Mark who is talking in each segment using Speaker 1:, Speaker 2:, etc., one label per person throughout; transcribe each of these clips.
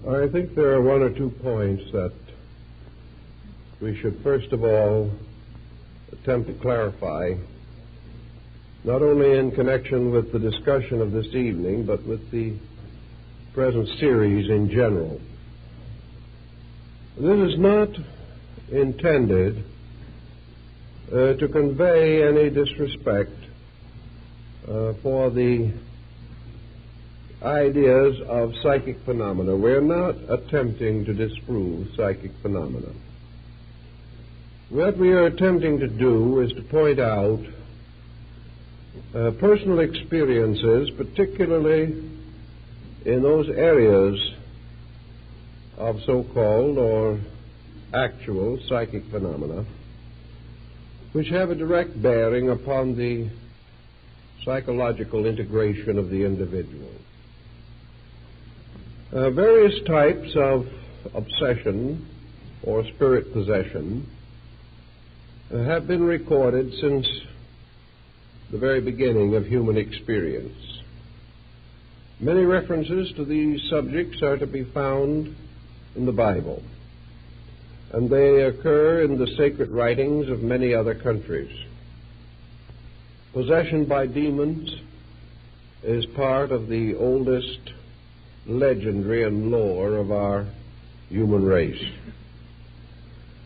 Speaker 1: I think there are one or two points that we should first of all attempt to clarify, not only in connection with the discussion of this evening, but with the present series in general. This is not intended to convey any disrespect for the ideas of psychic phenomena. We're not attempting to disprove psychic phenomena. What we are attempting to do is to point out personal experiences, particularly in those areas of so-called or actual psychic phenomena, which have a direct bearing upon the psychological integration of the individual. Various types of obsession or spirit possession have been recorded since the very beginning of human experience. Many references to these subjects are to be found in the Bible, and they occur in the sacred writings of many other countries. Possession by demons is part of the oldest legendary and lore of our human race.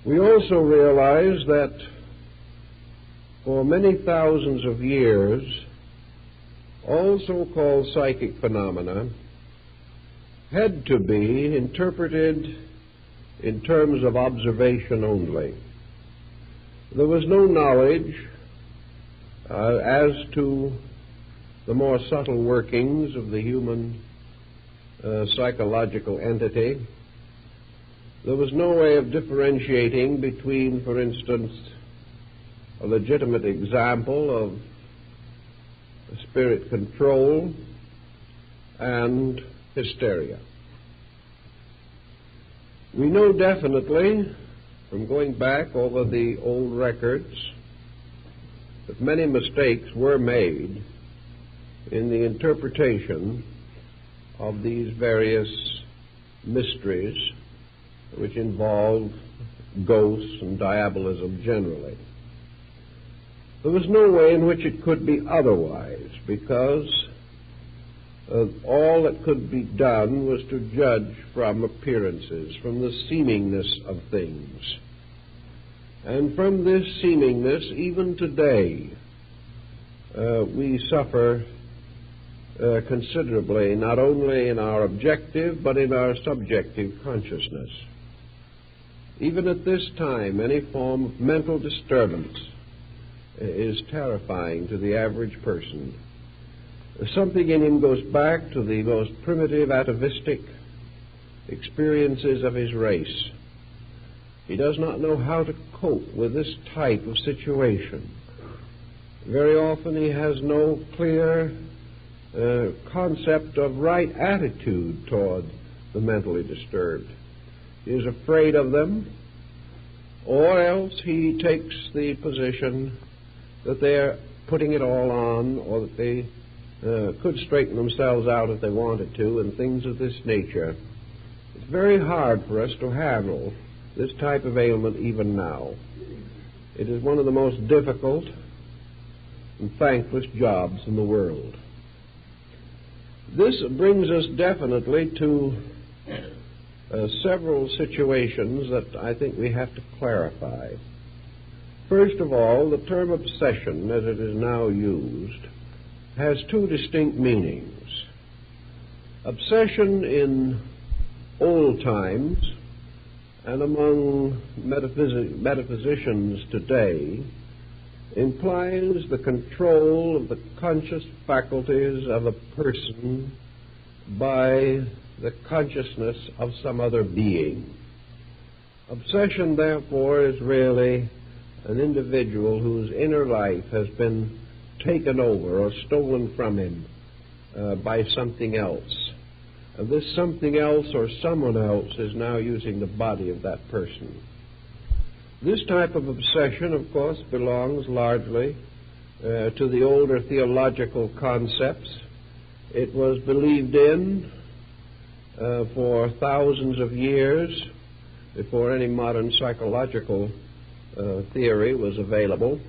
Speaker 1: We also realize that for many thousands of years, all so-called psychic phenomena had to be interpreted in terms of observation only. There was no knowledge as to the more subtle workings of the human psychological entity. There was no way of differentiating between, for instance, a legitimate example of spirit control and hysteria. We know definitely, from going back over the old records, that many mistakes were made in the interpretation of these various mysteries which involve ghosts and diabolism generally. There was no way in which it could be otherwise, because all that could be done was to judge from appearances, from the seemingness of things. And from this seemingness, even today, we suffer considerably, not only in our objective, but in our subjective consciousness. Even at this time, any form of mental disturbance is terrifying to the average person. Something in him goes back to the most primitive atavistic experiences of his race. He does not know how to cope with this type of situation. Very often he has no clear concept of right attitude toward the mentally disturbed. He is afraid of them, or else he takes the position that they're putting it all on, or that they could straighten themselves out if they wanted to, and things of this nature. It's very hard for us to handle this type of ailment even now. It is one of the most difficult and thankless jobs in the world. This brings us definitely to several situations that I think we have to clarify. First of all, the term obsession, as it is now used, has two distinct meanings. Obsession in old times and among metaphysicians today implies the control of the conscious faculties of a person by the consciousness of some other being. Obsession, therefore, is really an individual whose inner life has been taken over or stolen from him by something else. And this something else or someone else is now using the body of that person. This type of obsession, of course, belongs largely to the older theological concepts. It was believed in for thousands of years before any modern psychological theory was available,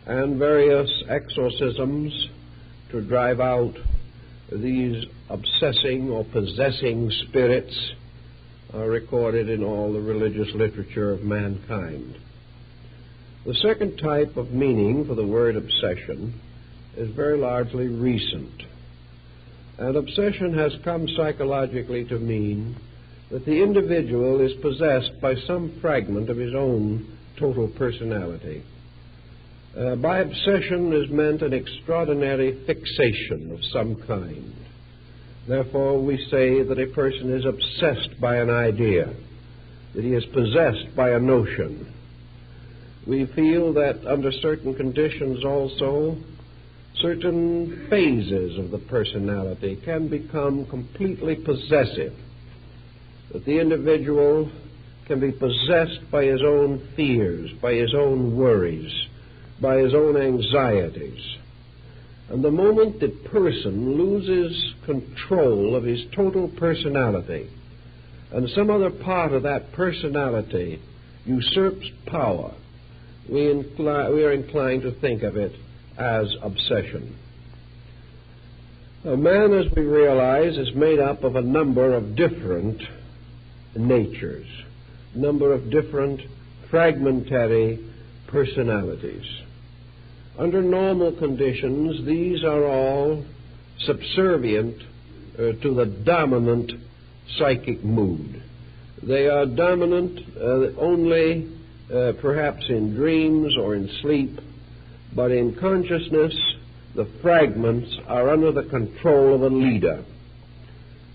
Speaker 1: and various exorcisms to drive out these obsessing or possessing spirits are recorded in all the religious literature of mankind. The second type of meaning for the word obsession is very largely recent. And obsession has come psychologically to mean that the individual is possessed by some fragment of his own total personality. By obsession is meant an extraordinary fixation of some kind. Therefore, we say that a person is obsessed by an idea, that he is possessed by a notion. We feel that under certain conditions also, certain phases of the personality can become completely possessive, that the individual can be possessed by his own fears, by his own worries, by his own anxieties. And the moment the person loses control of his total personality and some other part of that personality usurps power, we are inclined to think of it as obsession. A man, as we realize, is made up of a number of different natures, a number of different fragmentary personalities. Under normal conditions, these are all subservient to the dominant psychic mood. They are dominant only perhaps in dreams or in sleep, but in consciousness, the fragments are under the control of a leader.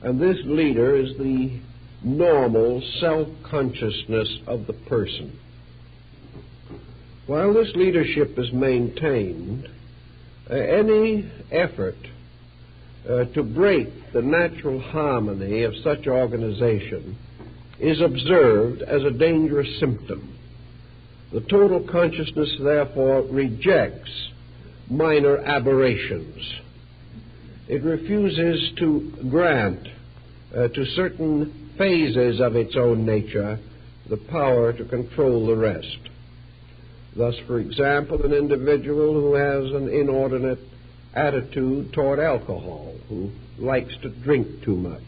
Speaker 1: And this leader is the normal self-consciousness of the person. While this leadership is maintained, any effort to break the natural harmony of such organization is observed as a dangerous symptom. The total consciousness, therefore, rejects minor aberrations. It refuses to grant to certain phases of its own nature the power to control the rest. Thus, for example, an individual who has an inordinate attitude toward alcohol, who likes to drink too much,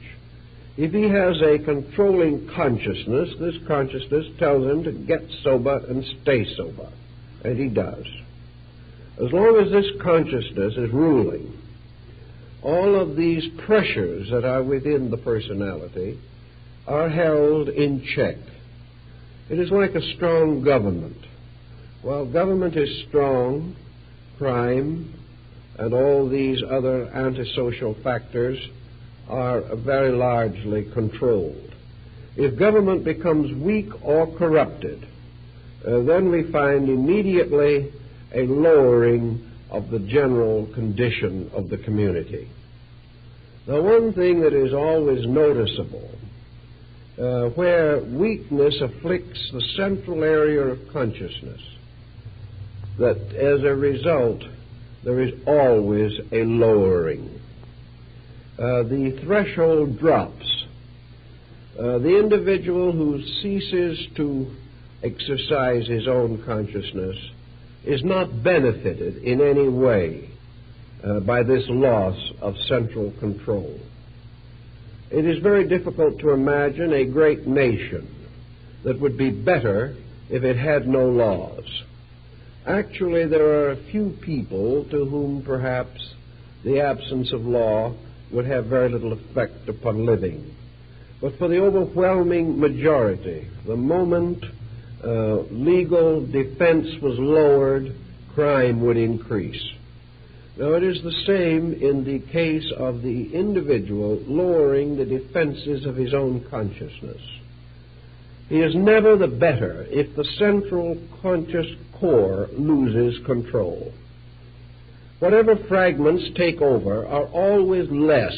Speaker 1: if he has a controlling consciousness, this consciousness tells him to get sober and stay sober, and he does. As long as this consciousness is ruling, all of these pressures that are within the personality are held in check. It is like a strong government. While government is strong, crime and all these other antisocial factors are very largely controlled. If government becomes weak or corrupted, then we find immediately a lowering of the general condition of the community. Now, one thing that is always noticeable, where weakness afflicts the central area of consciousness, that as a result there is always a lowering. The threshold drops. The individual who ceases to exercise his own consciousness is not benefited in any way by this loss of central control. It is very difficult to imagine a great nation that would be better if it had no laws. Actually, there are a few people to whom perhaps the absence of law would have very little effect upon living. But for the overwhelming majority, the moment legal defense was lowered, crime would increase. Now, it is the same in the case of the individual lowering the defenses of his own consciousness. He is never the better if the central conscious core loses control. Whatever fragments take over are always less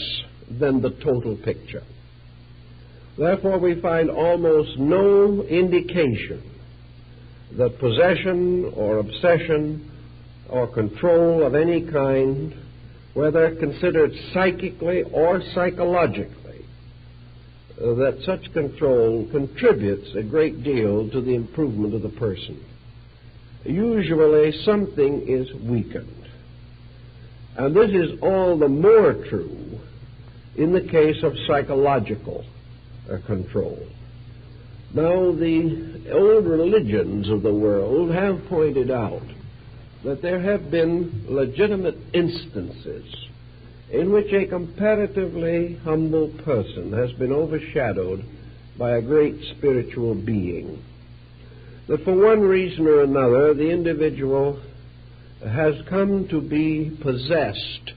Speaker 1: than the total picture. Therefore, we find almost no indication that possession or obsession or control of any kind, whether considered psychically or psychologically, that such control contributes a great deal to the improvement of the person. Usually something is weakened. And this is all the more true in the case of psychological control. Now, the old religions of the world have pointed out that there have been legitimate instances in which a comparatively humble person has been overshadowed by a great spiritual being. That for one reason or another, the individual has come to be possessed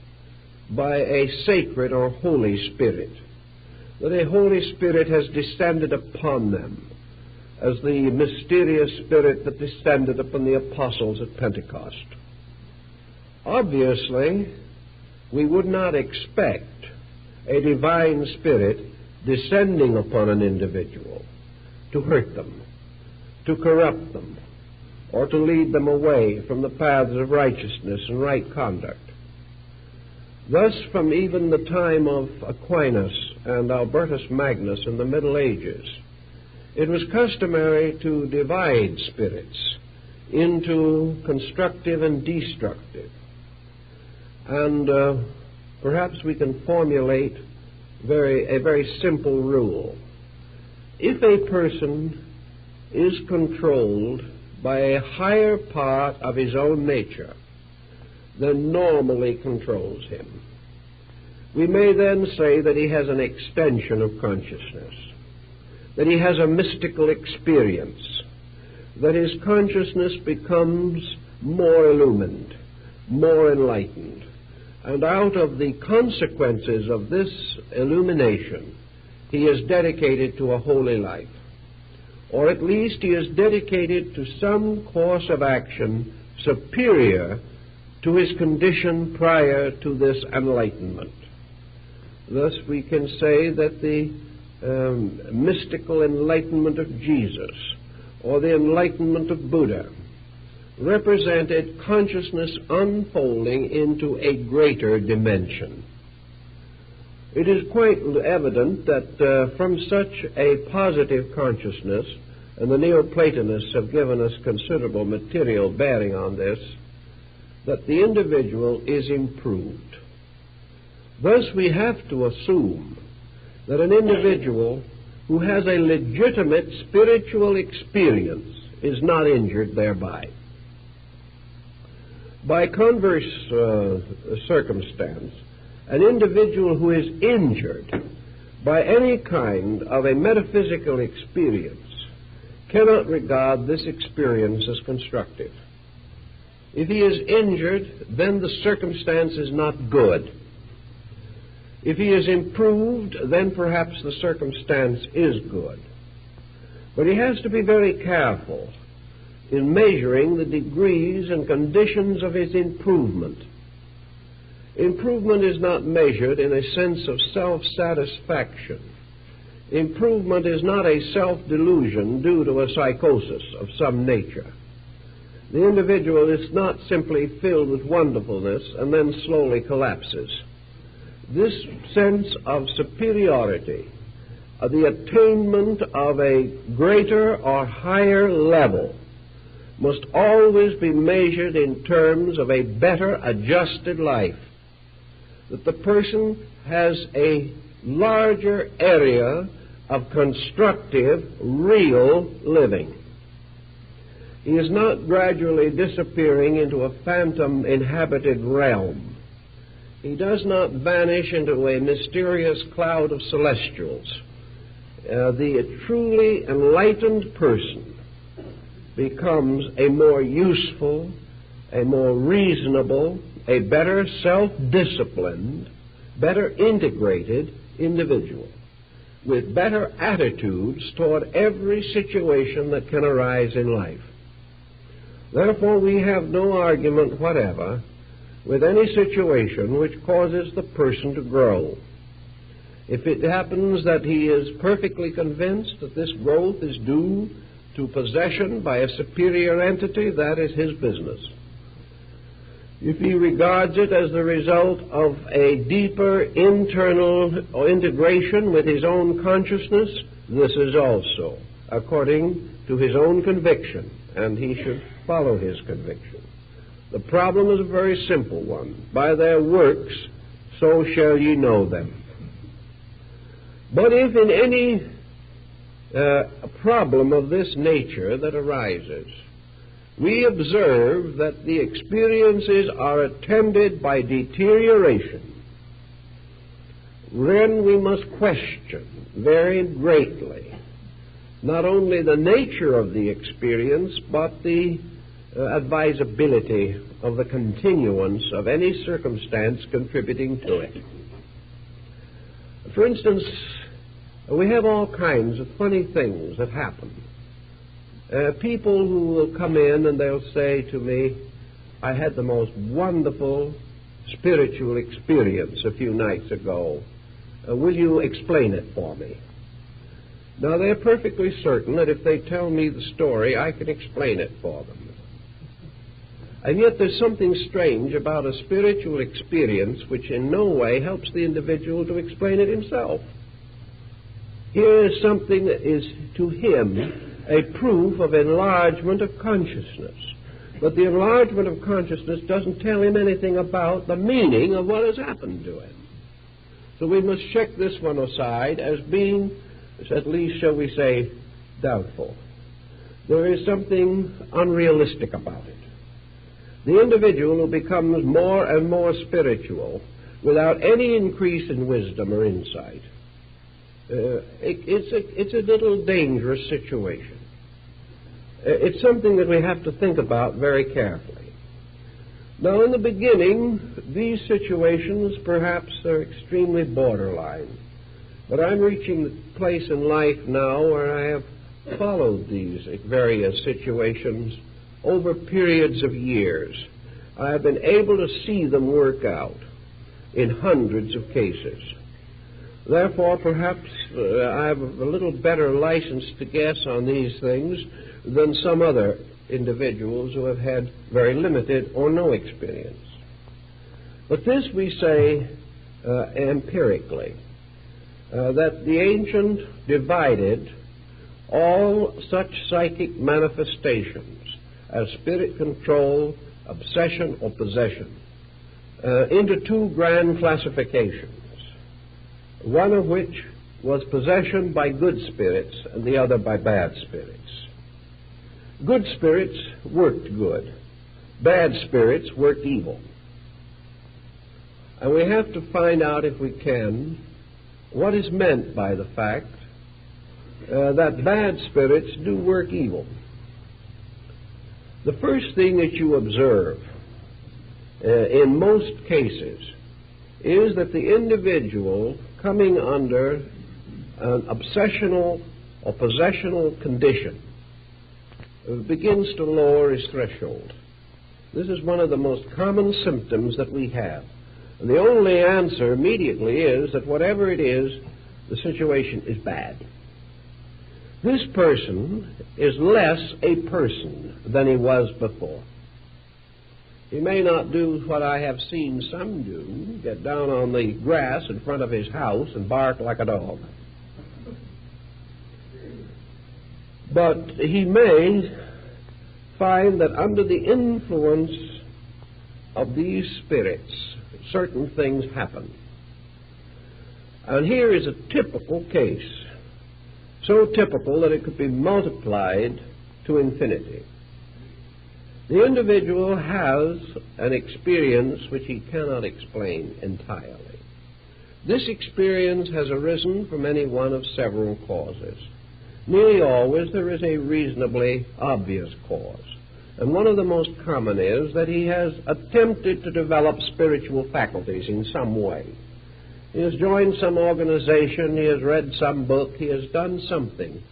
Speaker 1: by a sacred or Holy Spirit. That a Holy Spirit has descended upon them, as the mysterious Spirit that descended upon the apostles at Pentecost. Obviously, we would not expect a divine Spirit descending upon an individual to hurt them, to corrupt them, or to lead them away from the paths of righteousness and right conduct. Thus, from even the time of Aquinas and Albertus Magnus in the Middle Ages, it was customary to divide spirits into constructive and destructive. And perhaps we can formulate a very simple rule. If a person is controlled by a higher part of his own nature than normally controls him, we may then say that he has an extension of consciousness, that he has a mystical experience, that his consciousness becomes more illumined, more enlightened, and out of the consequences of this illumination, he is dedicated to a holy life. Or at least he is dedicated to some course of action superior to his condition prior to this enlightenment. Thus we can say that the mystical enlightenment of Jesus, or the enlightenment of Buddha, represented consciousness unfolding into a greater dimension. It is quite evident that from such a positive consciousness, and the Neoplatonists have given us considerable material bearing on this, that the individual is improved. Thus we have to assume that an individual who has a legitimate spiritual experience is not injured thereby. By converse circumstance, an individual who is injured by any kind of a metaphysical experience cannot regard this experience as constructive. If he is injured, then the circumstance is not good. If he is improved, then perhaps the circumstance is good. But he has to be very careful in measuring the degrees and conditions of his improvement. Improvement is not measured in a sense of self-satisfaction. Improvement is not a self-delusion due to a psychosis of some nature. The individual is not simply filled with wonderfulness and then slowly collapses. This sense of superiority, of the attainment of a greater or higher level, must always be measured in terms of a better adjusted life, that the person has a larger area of constructive, real living. He is not gradually disappearing into a phantom inhabited realm. He does not vanish into a mysterious cloud of celestials. The truly enlightened person becomes a more useful, a more reasonable, a better self-disciplined, better integrated individual, with better attitudes toward every situation that can arise in life. Therefore, we have no argument whatever with any situation which causes the person to grow. If it happens that he is perfectly convinced that this growth is due to possession by a superior entity, that is his business. if he regards it as the result of a deeper internal integration with his own consciousness, this is also according to his own conviction, and he should follow his conviction. The problem is a very simple one. By their works, so shall ye know them. But if in any problem of this nature that arises, we observe that the experiences are attended by deterioration, then we must question very greatly not only the nature of the experience, but the advisability of the continuance of any circumstance contributing to it. For instance, we have all kinds of funny things that happen. People who will come in and they'll say to me, I had the most wonderful spiritual experience a few nights ago. Will you explain it for me? Now, they're perfectly certain that if they tell me the story, I can explain it for them. And yet there's something strange about a spiritual experience which in no way helps the individual to explain it himself. Here is something that is to him a proof of enlargement of consciousness. But the enlargement of consciousness doesn't tell him anything about the meaning of what has happened to him. So we must check this one aside as being, at least, shall we say, doubtful. There is something unrealistic about it. The individual who becomes more and more spiritual without any increase in wisdom or insight, it's a little dangerous situation. It's something that we have to think about very carefully. Now, in the beginning, these situations perhaps are extremely borderline. But I'm reaching the place in life now where I have followed these various situations over periods of years. I have been able to see them work out in hundreds of cases. Therefore, perhaps I have a little better license to guess on these things than some other individuals who have had very limited or no experience. But this we say empirically, that the ancient divided all such psychic manifestations as spirit control, obsession, or possession into two grand classifications, one of which was possession by good spirits and the other by bad spirits. Good spirits worked good. Bad spirits worked evil. And we have to find out, if we can, what is meant by the fact that bad spirits do work evil. The first thing that you observe in most cases is that the individual coming under an obsessional or possessional condition begins to lower his threshold. This is one of the most common symptoms that we have. And the only answer immediately is that whatever it is, the situation is bad. This person is less a person than he was before. He may not do what I have seen some do, get down on the grass in front of his house and bark like a dog. But he may find that under the influence of these spirits, certain things happen. And here is a typical case, so typical that it could be multiplied to infinity. The individual has an experience which he cannot explain entirely. This experience has arisen from any one of several causes. Nearly always there is a reasonably obvious cause. And one of the most common is that he has attempted to develop spiritual faculties in some way. He has joined some organization, he has read some book, he has done something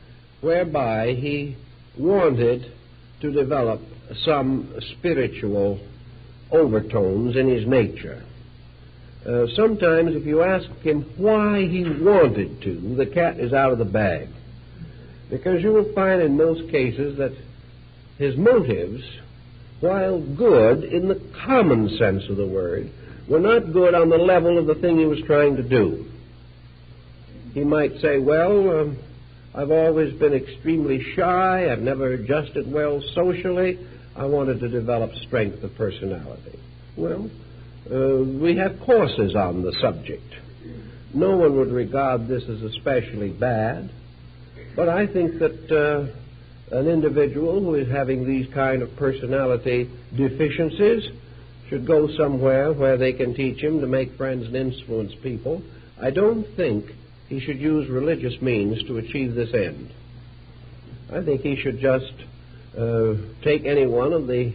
Speaker 1: whereby he wanted to develop some spiritual overtones in his nature. Sometimes if you ask him why he wanted to, the cat is out of the bag. Because you will find in most cases that his motives while good in the common sense of the word, were not good on the level of the thing he was trying to do. He might say, well, I've always been extremely shy, I've never adjusted well socially, I wanted to develop strength of personality. Well, we have courses on the subject. No one would regard this as especially bad, but I think that an individual who is having these kind of personality deficiencies should go somewhere where they can teach him to make friends and influence people. I don't think he should use religious means to achieve this end. I think he should just take any one of the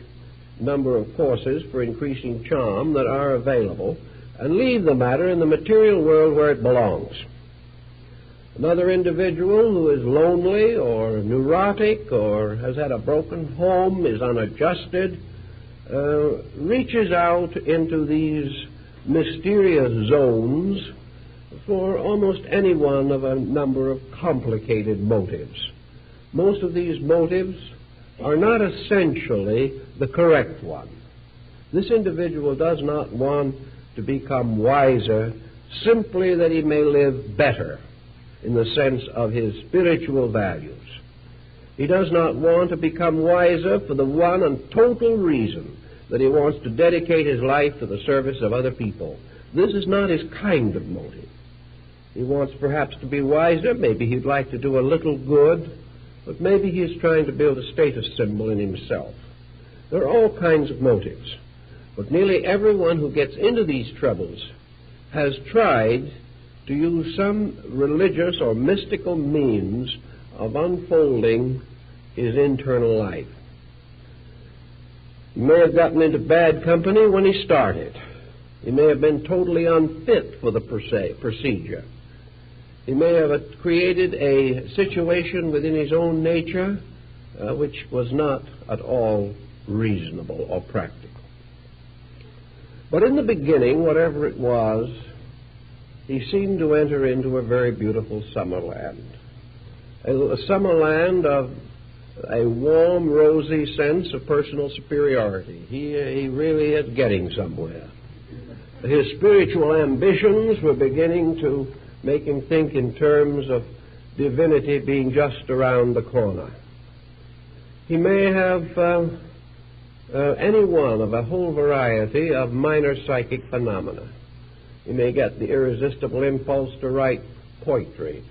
Speaker 1: number of courses for increasing charm that are available and leave the matter in the material world where it belongs. Another individual who is lonely or neurotic or has had a broken home, is unadjusted, reaches out into these mysterious zones for almost any one of a number of complicated motives. Most of these motives are not essentially the correct one. This individual does not want to become wiser simply that he may live better in the sense of his spiritual values. He does not want to become wiser for the one and total reason that he wants to dedicate his life to the service of other people. This is not his kind of motive. He wants perhaps to be wiser, maybe he'd like to do a little good, but maybe he is trying to build a status symbol in himself. There are all kinds of motives, but nearly everyone who gets into these troubles has tried to use some religious or mystical means of unfolding his internal life. He may have gotten into bad company when he started. He may have been totally unfit for the procedure. He may have created a situation within his own nature which was not at all reasonable or practical. But in the beginning, whatever it was, he seemed to enter into a very beautiful summer land. A summer land of a warm, rosy sense of personal superiority. He really is getting somewhere. His spiritual ambitions were beginning to make him think in terms of divinity being just around the corner. He may have any one of a whole variety of minor psychic phenomena. He may get the irresistible impulse to write poetry.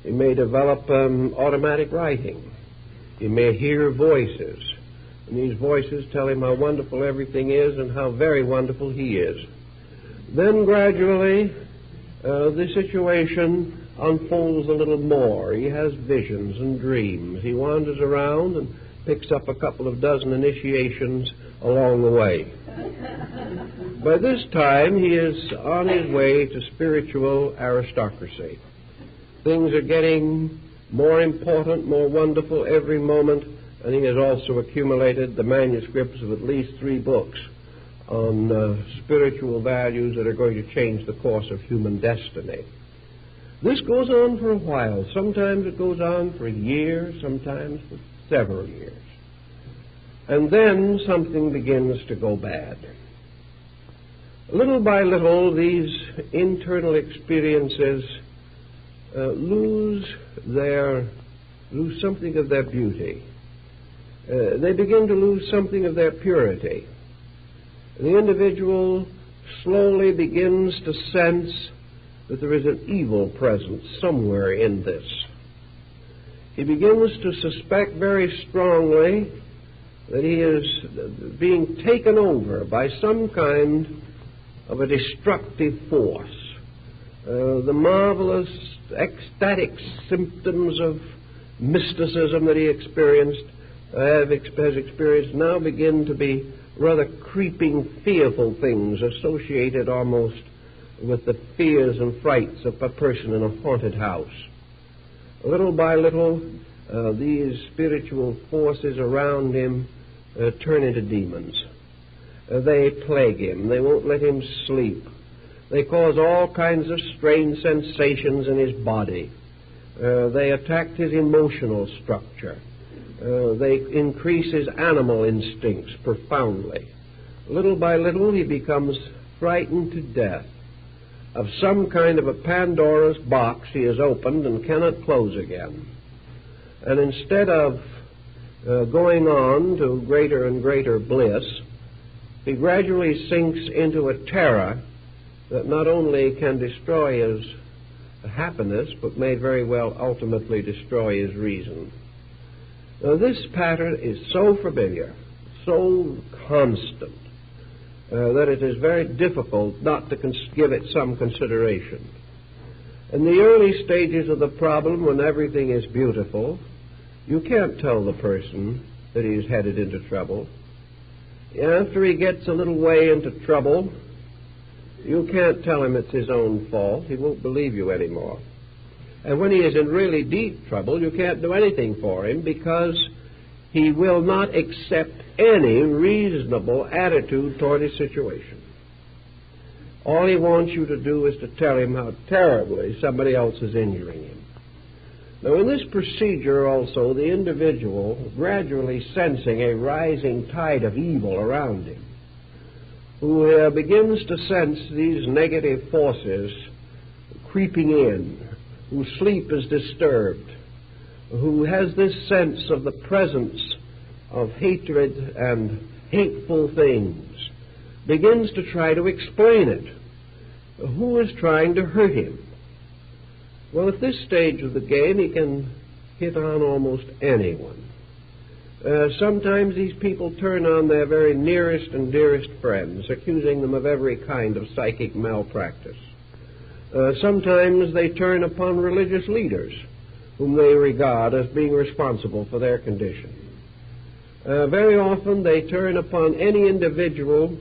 Speaker 1: He may develop automatic writing. He may hear voices, and these voices tell him how wonderful everything is and how very wonderful he is. Then gradually, the situation unfolds a little more. He has visions and dreams. He wanders around and picks up a couple of dozen initiations along the way. By this time, he is on his way to spiritual aristocracy. Things are getting more important, more wonderful every moment, and he has also accumulated the manuscripts of at least 3 books on spiritual values that are going to change the course of human destiny. This goes on for a while. Sometimes it goes on for a year, sometimes for several years. And then something begins to go bad. Little by little, these internal experiences lose something of their beauty. They begin to lose something of their purity. The individual slowly begins to sense that there is an evil present somewhere in this. He begins to suspect very strongly that he is being taken over by some kind of a destructive force. The marvelous ecstatic symptoms of mysticism that he has experienced now begin to be rather creeping, fearful things associated almost with the fears and frights of a person in a haunted house. Little by little, these spiritual forces around him turn into demons. They plague him. They won't let him sleep. They cause all kinds of strange sensations in his body. They attack his emotional structure. They increase his animal instincts profoundly. Little by little, he becomes frightened to death of some kind of a Pandora's box he has opened and cannot close again. And instead of going on to greater and greater bliss, he gradually sinks into a terror that not only can destroy his happiness, but may very well ultimately destroy his reason. Now, this pattern is so familiar, so constant, that it is very difficult not to give it some consideration. In the early stages of the problem, when everything is beautiful, you can't tell the person that he's headed into trouble. After he gets a little way into trouble, you can't tell him it's his own fault. He won't believe you anymore. And when he is in really deep trouble, you can't do anything for him because he will not accept any reasonable attitude toward his situation. All he wants you to do is to tell him how terribly somebody else is injuring him. Now, in this procedure also, the individual, gradually sensing a rising tide of evil around him, who begins to sense these negative forces creeping in, whose sleep is disturbed, who has this sense of the presence of hatred and hateful things, begins to try to explain it. Who is trying to hurt him? Well, at this stage of the game, he can hit on almost anyone. Sometimes these people turn on their very nearest and dearest friends, accusing them of every kind of psychic malpractice. Sometimes they turn upon religious leaders, whom they regard as being responsible for their condition. Very often they turn upon any individual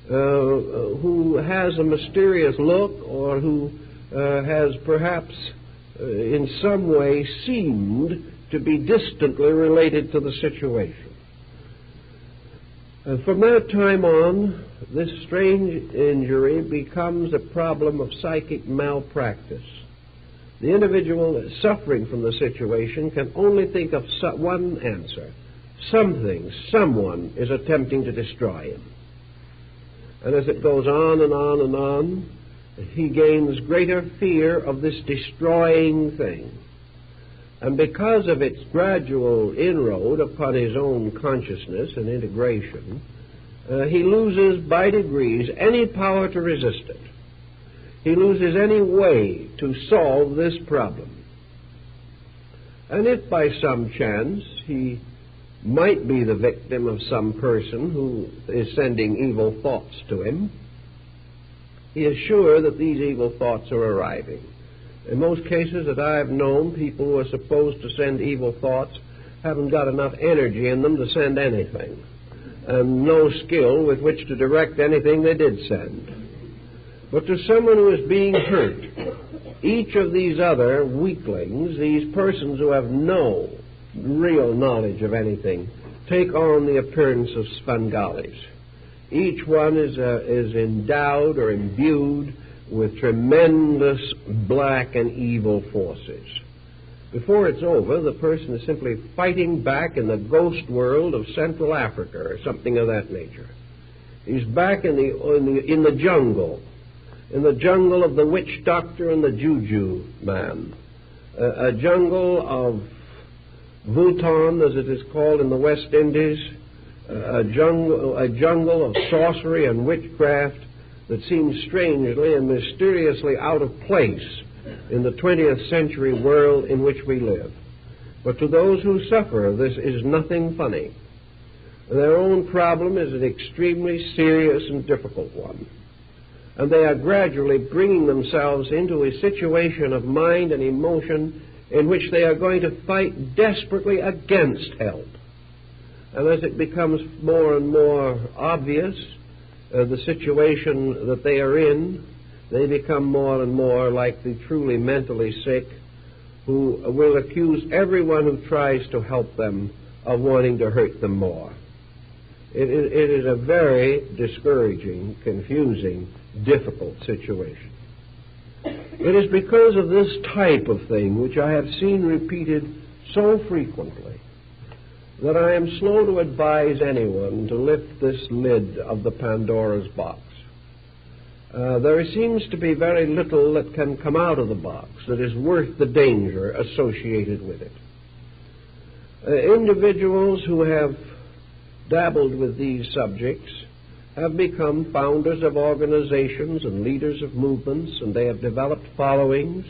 Speaker 1: who has a mysterious look or who has perhaps in some way seemed to be distantly related to the situation. From that time on, this strange injury becomes a problem of psychic malpractice. The individual suffering from the situation can only think of one answer. Someone is attempting to destroy him. And as it goes on and on and on, he gains greater fear of this destroying thing. And because of its gradual inroad upon his own consciousness and integration, he loses by degrees any power to resist it. He loses any way to solve this problem. And if by some chance he might be the victim of some person who is sending evil thoughts to him, he is sure that these evil thoughts are arriving. In most cases that I have known, people who are supposed to send evil thoughts haven't got enough energy in them to send anything, and no skill with which to direct anything they did send. But to someone who is being hurt, each of these other weaklings, these persons who have no real knowledge of anything, take on the appearance of Svengalis. Each one is endowed or imbued with tremendous black and evil forces. Before it's over, the person is simply fighting back in the ghost world of Central Africa or something of that nature. He's back in the jungle of the witch doctor and the juju man, a jungle of Bhutan, as it is called in the West Indies, a jungle of sorcery and witchcraft that seems strangely and mysteriously out of place in the 20th century world in which we live. But to those who suffer, this is nothing funny. Their own problem is an extremely serious and difficult one. And they are gradually bringing themselves into a situation of mind and emotion in which they are going to fight desperately against help. And as it becomes more and more obvious the situation that they are in, they become more and more like the truly mentally sick, who will accuse everyone who tries to help them of wanting to hurt them more. It is a very discouraging, confusing, difficult situation. It is because of this type of thing, which I have seen repeated so frequently, that I am slow to advise anyone to lift this lid of the Pandora's box. There seems to be very little that can come out of the box that is worth the danger associated with it. Individuals who have dabbled with these subjects have become founders of organizations and leaders of movements, and they have developed followings,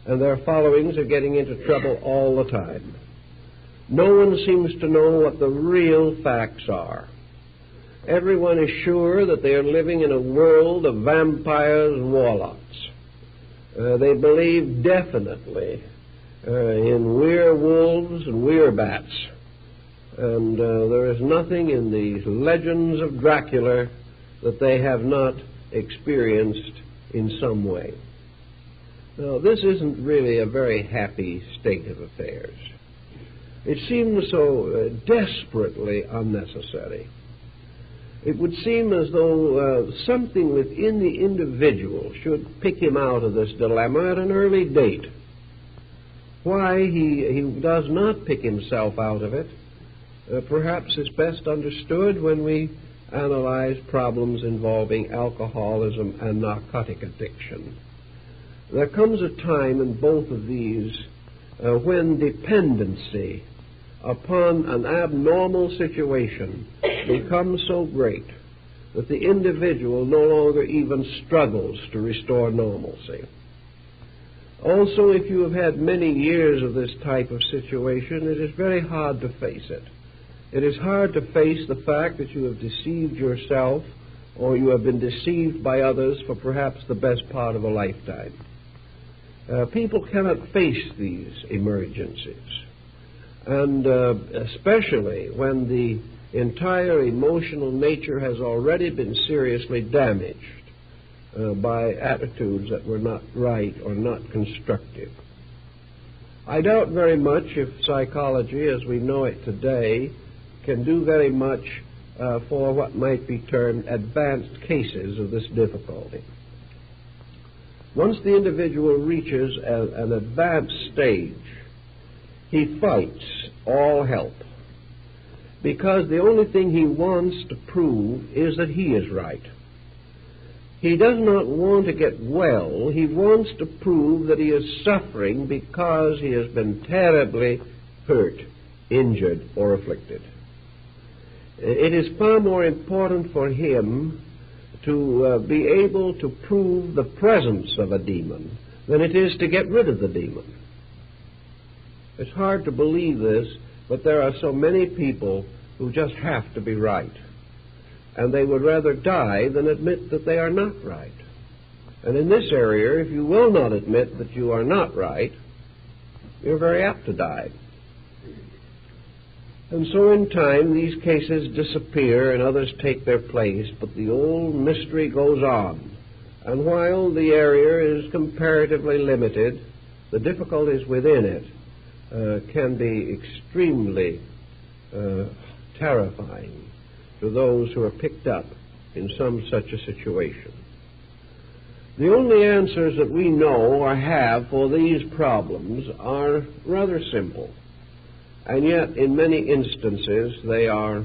Speaker 1: and their followings are getting into trouble all the time. No one seems to know what the real facts are. Everyone is sure that they are living in a world of vampires and warlocks. They believe definitely in werewolves and werebats. And there is nothing in these legends of Dracula that they have not experienced in some way. Now, this isn't really a very happy state of affairs. It seems so desperately unnecessary. It would seem as though something within the individual should pick him out of this dilemma at an early date. Why he does not pick himself out of it perhaps is best understood when we analyze problems involving alcoholism and narcotic addiction. There comes a time in both of these when dependency upon an abnormal situation becomes so great that the individual no longer even struggles to restore normalcy. Also, if you have had many years of this type of situation, it is very hard to face it. It is hard to face the fact that you have deceived yourself or you have been deceived by others for perhaps the best part of a lifetime. People cannot face these emergencies. And especially when the entire emotional nature has already been seriously damaged by attitudes that were not right or not constructive. I doubt very much if psychology, as we know it today, can do very much for what might be termed advanced cases of this difficulty. Once the individual reaches an advanced stage, he fights all help, because the only thing he wants to prove is that he is right. He does not want to get well. He wants to prove that he is suffering because he has been terribly hurt, injured, or afflicted. It is far more important for him to be able to prove the presence of a demon than it is to get rid of the demon. It's hard to believe this, but there are so many people who just have to be right. And they would rather die than admit that they are not right. And in this area, if you will not admit that you are not right, you're very apt to die. And so in time, these cases disappear and others take their place, but the old mystery goes on. And while the area is comparatively limited, the difficulties within it can be extremely terrifying to those who are picked up in some such a situation. The only answers that we know or have for these problems are rather simple, and yet in many instances they are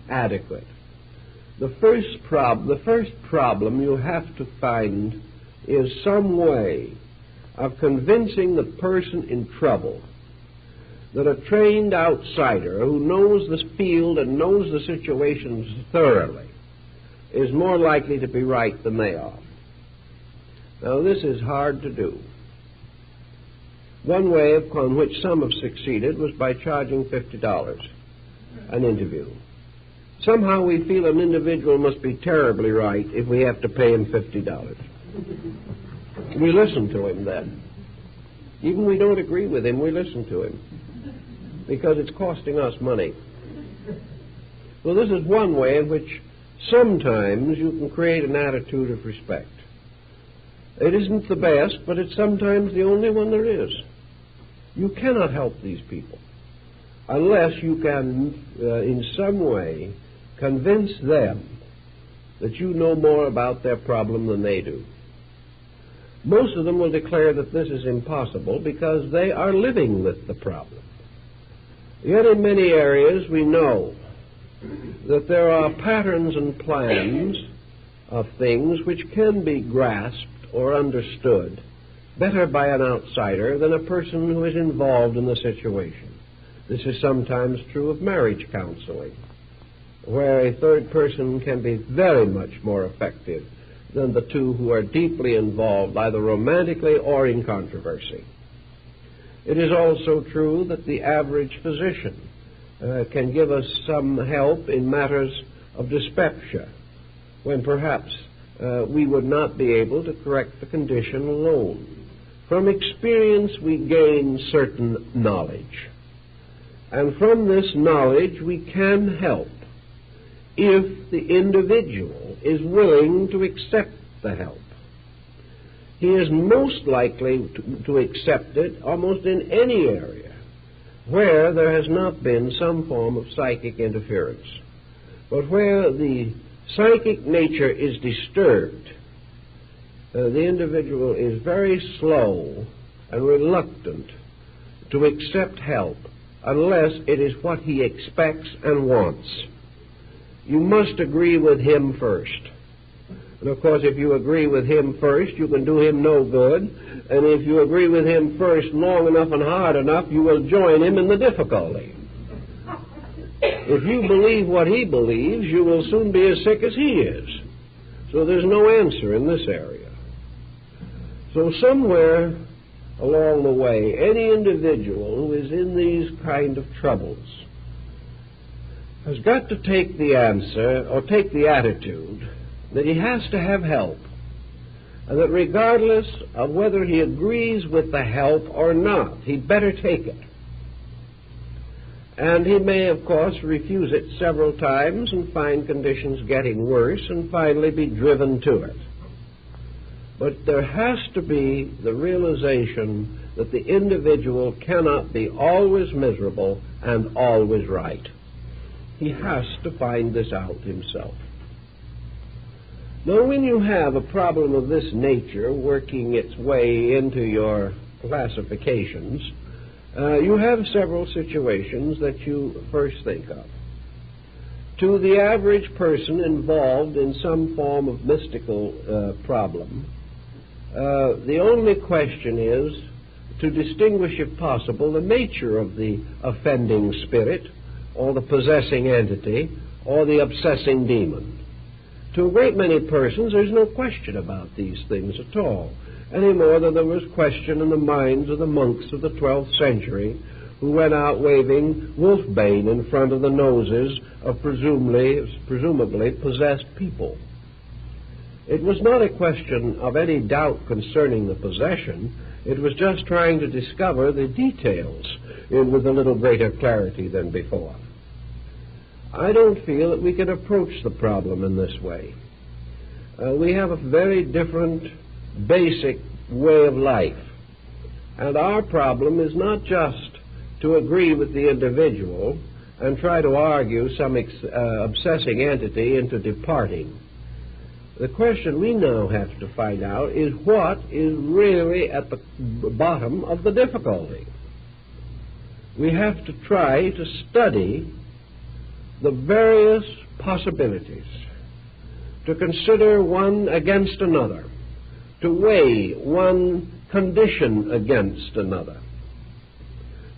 Speaker 1: adequate. The first problem you have to find is some way of convincing the person in trouble that a trained outsider who knows this field and knows the situations thoroughly is more likely to be right than they are. Now, this is hard to do. One way upon which some have succeeded was by charging $50 an interview. Somehow we feel an individual must be terribly right if we have to pay him $50. We listen to him then. Even we don't agree with him, we listen to him, because it's costing us money. Well, this is one way in which sometimes you can create an attitude of respect. It isn't the best, but it's sometimes the only one there is. You cannot help these people unless you can, in some way, convince them that you know more about their problem than they do. Most of them will declare that this is impossible because they are living with the problem. Yet in many areas we know that there are patterns and plans of things which can be grasped or understood better by an outsider than a person who is involved in the situation. This is sometimes true of marriage counseling, where a third person can be very much more effective than the two who are deeply involved, either romantically or in controversy. It is also true that the average physician can give us some help in matters of dyspepsia, when perhaps we would not be able to correct the condition alone. From experience we gain certain knowledge, and from this knowledge we can help if the individual is willing to accept the help. He is most likely to accept it almost in any area where there has not been some form of psychic interference. But where the psychic nature is disturbed, the individual is very slow and reluctant to accept help unless it is what he expects and wants. You must agree with him first. And of course, if you agree with him first, you can do him no good. And if you agree with him first long enough and hard enough, you will join him in the difficulty. If you believe what he believes, you will soon be as sick as he is. So there's no answer in this area. So somewhere along the way, any individual who is in these kind of troubles has got to take the answer, or take the attitude, that he has to have help, and that regardless of whether he agrees with the help or not, he'd better take it. And he may, of course, refuse it several times and find conditions getting worse and finally be driven to it. But there has to be the realization that the individual cannot be always miserable and always right. He has to find this out himself. Now, when you have a problem of this nature working its way into your classifications, you have several situations that you first think of. To the average person involved in some form of mystical problem, the only question is to distinguish, if possible, the nature of the offending spirit, or the possessing entity, or the obsessing demon. To a great many persons, there's no question about these things at all, any more than there was question in the minds of the monks of the 12th century who went out waving wolfbane in front of the noses of presumably possessed people. It was not a question of any doubt concerning the possession. It was just trying to discover the details with a little greater clarity than before. I don't feel that we can approach the problem in this way. We have a very different basic way of life. And our problem is not just to agree with the individual and try to argue some obsessing entity into departing. The question we now have to find out is what is really at the bottom of the difficulty. We have to try to study the various possibilities, to consider one against another, to weigh one condition against another.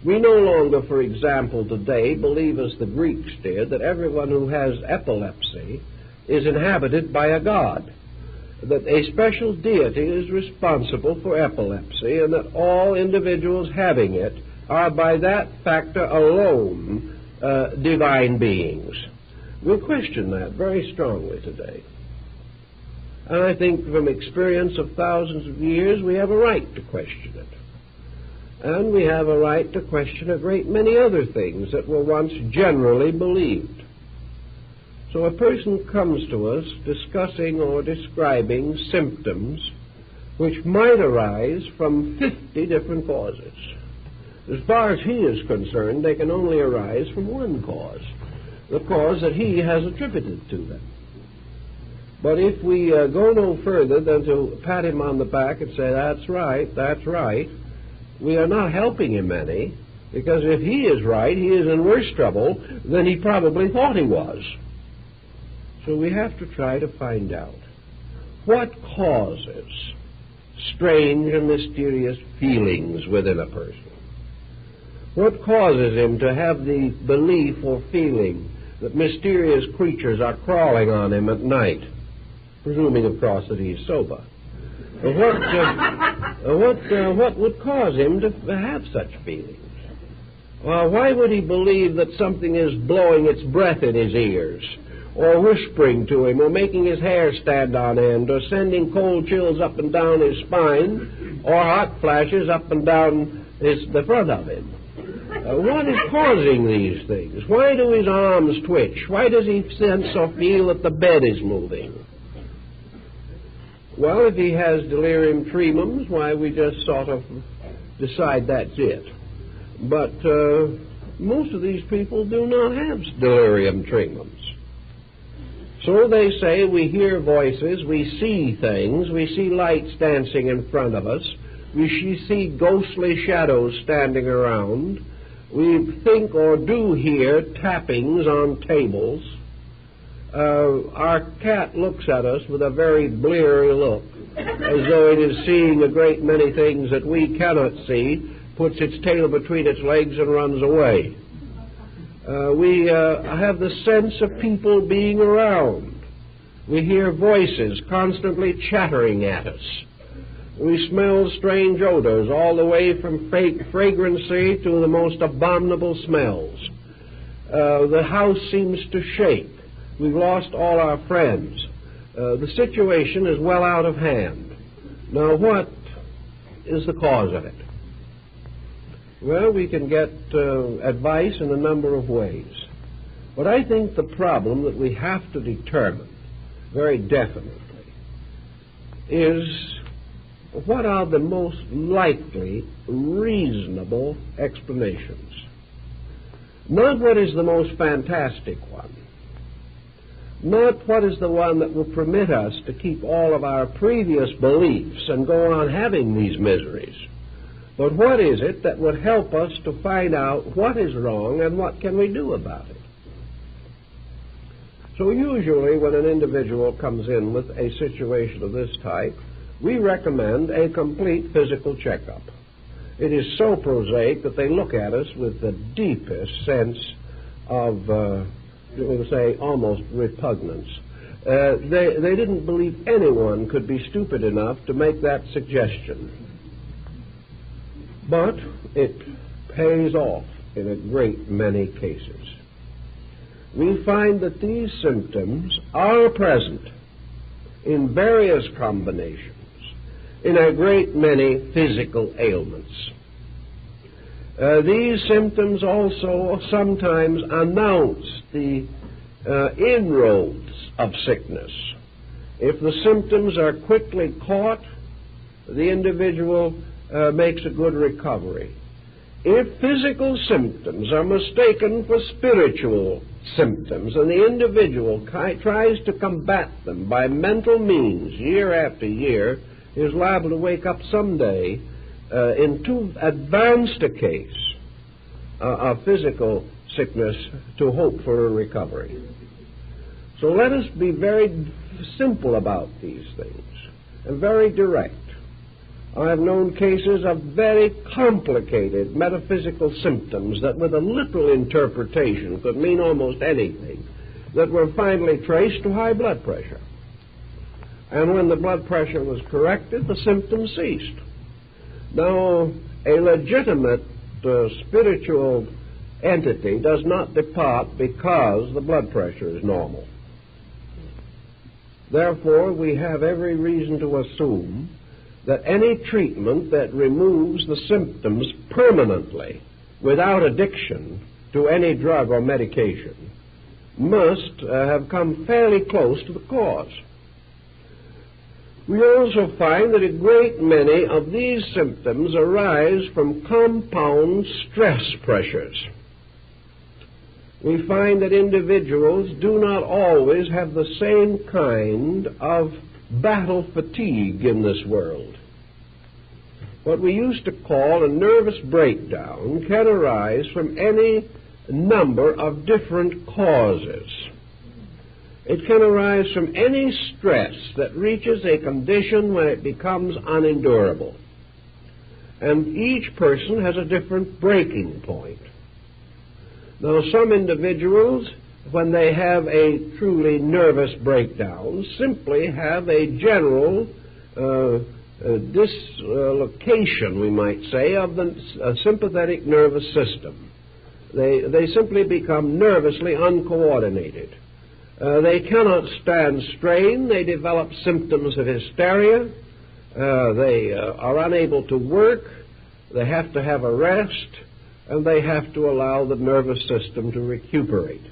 Speaker 1: We no longer, for example, today believe, as the Greeks did, that everyone who has epilepsy is inhabited by a god, that a special deity is responsible for epilepsy, and that all individuals having it are by that factor alone divine beings. We question that very strongly today. And I think from experience of thousands of years, we have a right to question it. And we have a right to question a great many other things that were once generally believed. So a person comes to us discussing or describing symptoms which might arise from 50 different causes. As far as he is concerned, they can only arise from one cause, the cause that he has attributed to them. But if we go no further than to pat him on the back and say, that's right, we are not helping him any, Because if he is right, he is in worse trouble than he probably thought he was. So we have to try to find out what causes strange and mysterious feelings within a person. What causes him to have the belief or feeling that mysterious creatures are crawling on him at night, presuming, of course, that he's sober? What would cause him to have such feelings? Well, why would he believe that something is blowing its breath in his ears, or whispering to him, or making his hair stand on end, or sending cold chills up and down his spine, or hot flashes up and down the front of him? What is causing these things? Why do his arms twitch? Why does he sense or feel that the bed is moving? Well, if he has delirium tremens, why, we just sort of decide that's it. But most of these people do not have delirium tremens. So they say we hear voices, we see things, we see lights dancing in front of us, we see ghostly shadows standing around, we think or do hear tappings on tables. Our cat looks at us with a very bleary look, as though it is seeing a great many things that we cannot see, puts its tail between its legs and runs away. We have the sense of people being around. We hear voices constantly chattering at us. We smell strange odors, all the way from fragrancy to the most abominable smells. The house seems to shake. We've lost all our friends. The situation is well out of hand. Now, what is the cause of it? Well, we can get advice in a number of ways. But I think the problem that we have to determine very definitely is what are the most likely, reasonable explanations. Not what is the most fantastic one. Not what is the one that will permit us to keep all of our previous beliefs and go on having these miseries. But what is it that would help us to find out what is wrong and what can we do about it? So usually when an individual comes in with a situation of this type, we recommend a complete physical checkup. It is so prosaic that they look at us with the deepest sense of, we'll say, almost repugnance. They didn't believe anyone could be stupid enough to make that suggestion. But it pays off in a great many cases. We find that these symptoms are present in various combinations in a great many physical ailments. These symptoms also sometimes announce the inroads of sickness. If the symptoms are quickly caught, the individual makes a good recovery. If physical symptoms are mistaken for spiritual symptoms and the individual tries to combat them by mental means year after year, he is liable to wake up someday in too advanced a case of physical sickness to hope for a recovery. So let us be very simple about these things and very direct. I have known cases of very complicated metaphysical symptoms that with a literal interpretation could mean almost anything, that were finally traced to high blood pressure. And when the blood pressure was corrected, the symptoms ceased. Now, a legitimate spiritual entity does not depart because the blood pressure is normal. Therefore, we have every reason to assume that any treatment that removes the symptoms permanently without addiction to any drug or medication must have come fairly close to the cause. We also find that a great many of these symptoms arise from compound stress pressures. We find that individuals do not always have the same kind of battle fatigue in this world. what we used to call a nervous breakdown can arise from any number of different causes. It can arise from any stress that reaches a condition when it becomes unendurable. And each person has a different breaking point. Now, some individuals, when they have a truly nervous breakdown, simply have a general dislocation, we might say, of the sympathetic nervous system. They simply become nervously uncoordinated. They cannot stand strain. They develop symptoms of hysteria. They are unable to work. They have to have a rest, and they have to allow the nervous system to recuperate.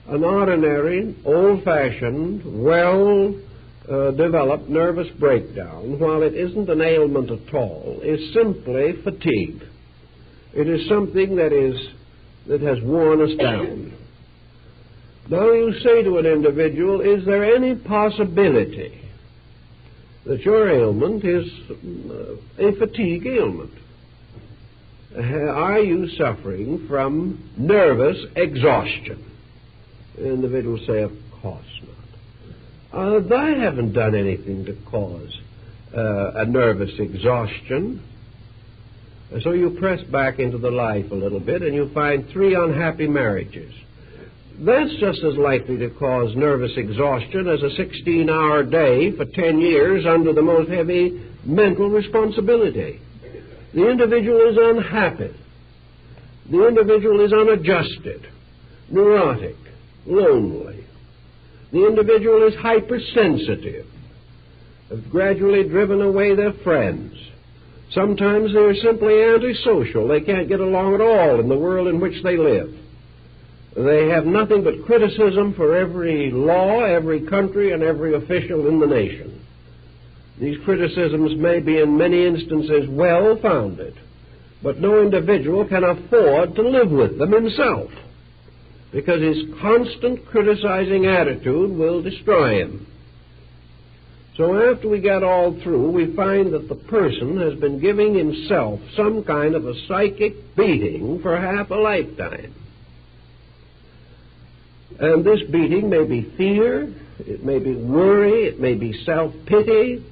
Speaker 1: An ordinary, old-fashioned, well-developed nervous breakdown, while it isn't an ailment at all, is simply fatigue. It is something that has worn us down. Now you say to an individual, is there any possibility that your ailment is a fatigue ailment? Are you suffering from nervous exhaustion? The individual will say, of course not. I haven't done anything to cause a nervous exhaustion. So you press back into the life a little bit and you find 3 unhappy marriages. That's just as likely to cause nervous exhaustion as a 16-hour day for 10 years under the most heavy mental responsibility. The individual is unhappy. The individual is unadjusted, neurotic, lonely. The individual is hypersensitive, have gradually driven away their friends. Sometimes they're simply antisocial. They can't get along at all in the world in which they live. They have nothing but criticism for every law, every country, and every official in the nation. These criticisms may be in many instances well-founded, but no individual can afford to live with them himself, because his constant criticizing attitude will destroy him. So after we get all through, we find that the person has been giving himself some kind of a psychic beating for half a lifetime. And this beating may be fear, it may be worry, it may be self-pity,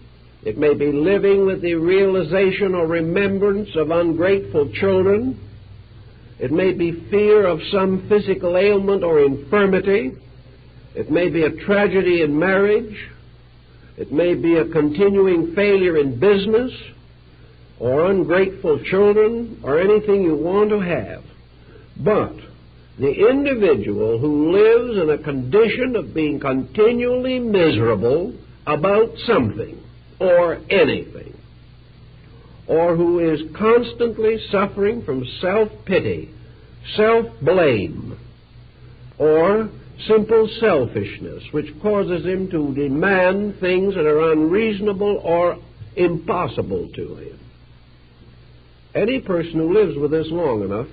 Speaker 1: it may be living with the realization or remembrance of ungrateful children, it may be fear of some physical ailment or infirmity, it may be a tragedy in marriage, it may be a continuing failure in business, or ungrateful children, or anything you want to have. But the individual who lives in a condition of being continually miserable about something or anything, or who is constantly suffering from self-pity, self-blame, or simple selfishness, which causes him to demand things that are unreasonable or impossible to him. Any person who lives with this long enough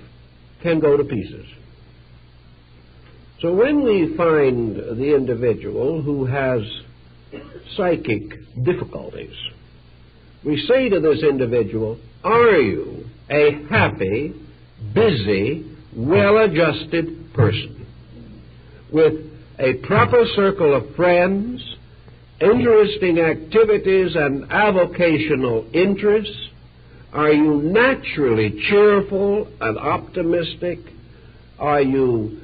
Speaker 1: can go to pieces. So when we find the individual who has psychic difficulties, we say to this individual, are you a happy, busy, well-adjusted person with a proper circle of friends, interesting activities, and avocational interests? Are you naturally cheerful and optimistic? Are you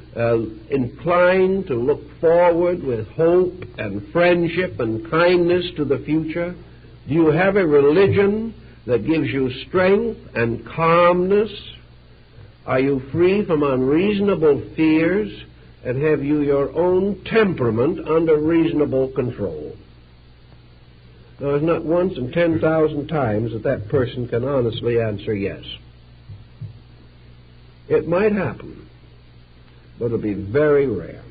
Speaker 1: inclined to look forward with hope and friendship and kindness to the future? Do you have a religion that gives you strength and calmness? Are you free from unreasonable fears? And have you your own temperament under reasonable control? Now, there's not once in 10,000 times that person can honestly answer yes. It might happen, but it'll be very rare.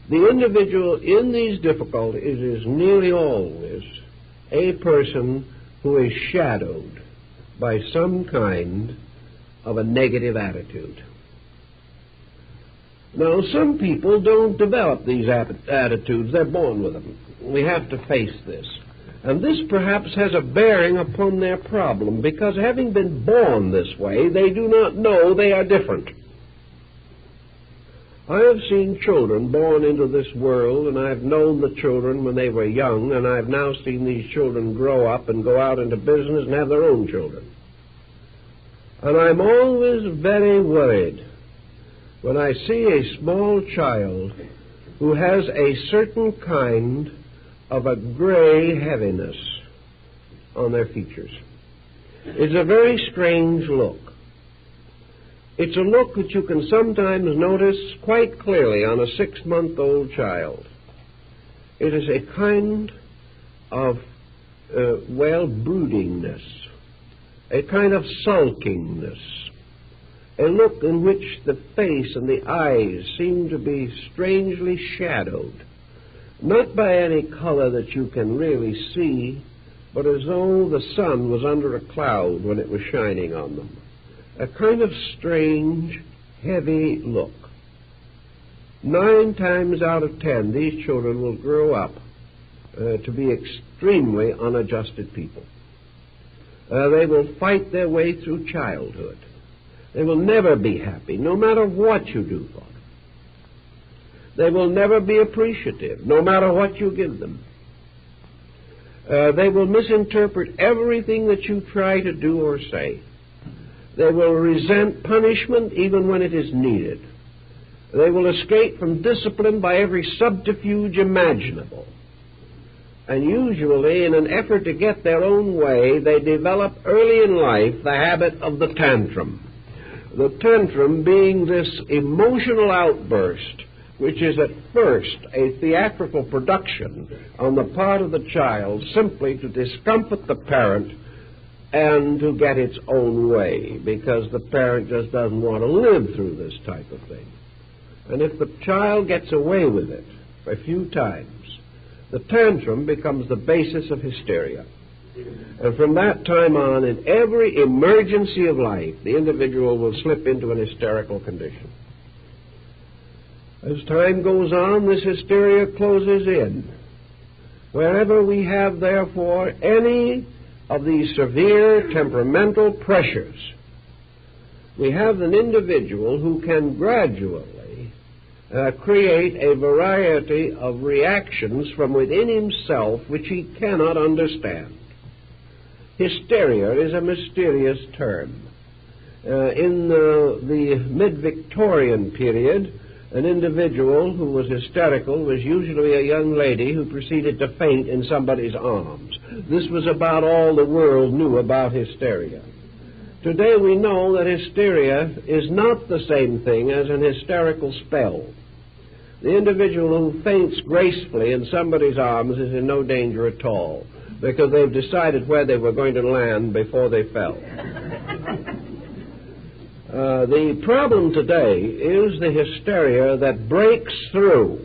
Speaker 1: The individual in these difficulties is nearly always a person who is shadowed by some kind of a negative attitude. Now, some people don't develop these attitudes. They're born with them. We have to face this. And this perhaps has a bearing upon their problem, because having been born this way, they do not know they are different. I have seen children born into this world, and I've known the children when they were young, and I've now seen these children grow up and go out into business and have their own children. And I'm always very worried when I see a small child who has a certain kind of a gray heaviness on their features. It's a very strange look. It's a look that you can sometimes notice quite clearly on a 6-month-old child. It is a kind of, broodingness, a kind of sulkingness, a look in which the face and the eyes seem to be strangely shadowed, not by any color that you can really see, but as though the sun was under a cloud when it was shining on them. A kind of strange, heavy look. 9 times out of 10, these children will grow up to be extremely unadjusted people. They will fight their way through childhood. They will never be happy, no matter what you do for them. They will never be appreciative, no matter what you give them. They will misinterpret everything that you try to do or say. They will resent punishment even when it is needed. They will escape from discipline by every subterfuge imaginable. And usually, in an effort to get their own way, they develop early in life the habit of the tantrum. The tantrum being this emotional outburst, which is at first a theatrical production on the part of the child simply to discomfort the parent and to get its own way, because the parent just doesn't want to live through this type of thing. And if the child gets away with it a few times, the tantrum becomes the basis of hysteria. And from that time on, in every emergency of life, the individual will slip into an hysterical condition. As time goes on, this hysteria closes in. Wherever we have, therefore, any of these severe temperamental pressures, we have an individual who can gradually create a variety of reactions from within himself which he cannot understand. Hysteria is a mysterious term. In the mid-Victorian period, an individual who was hysterical was usually a young lady who proceeded to faint in somebody's arms. This was about all the world knew about hysteria. Today we know that hysteria is not the same thing as an hysterical spell. The individual who faints gracefully in somebody's arms is in no danger at all, because they've decided where they were going to land before they fell. The problem today is the hysteria that breaks through,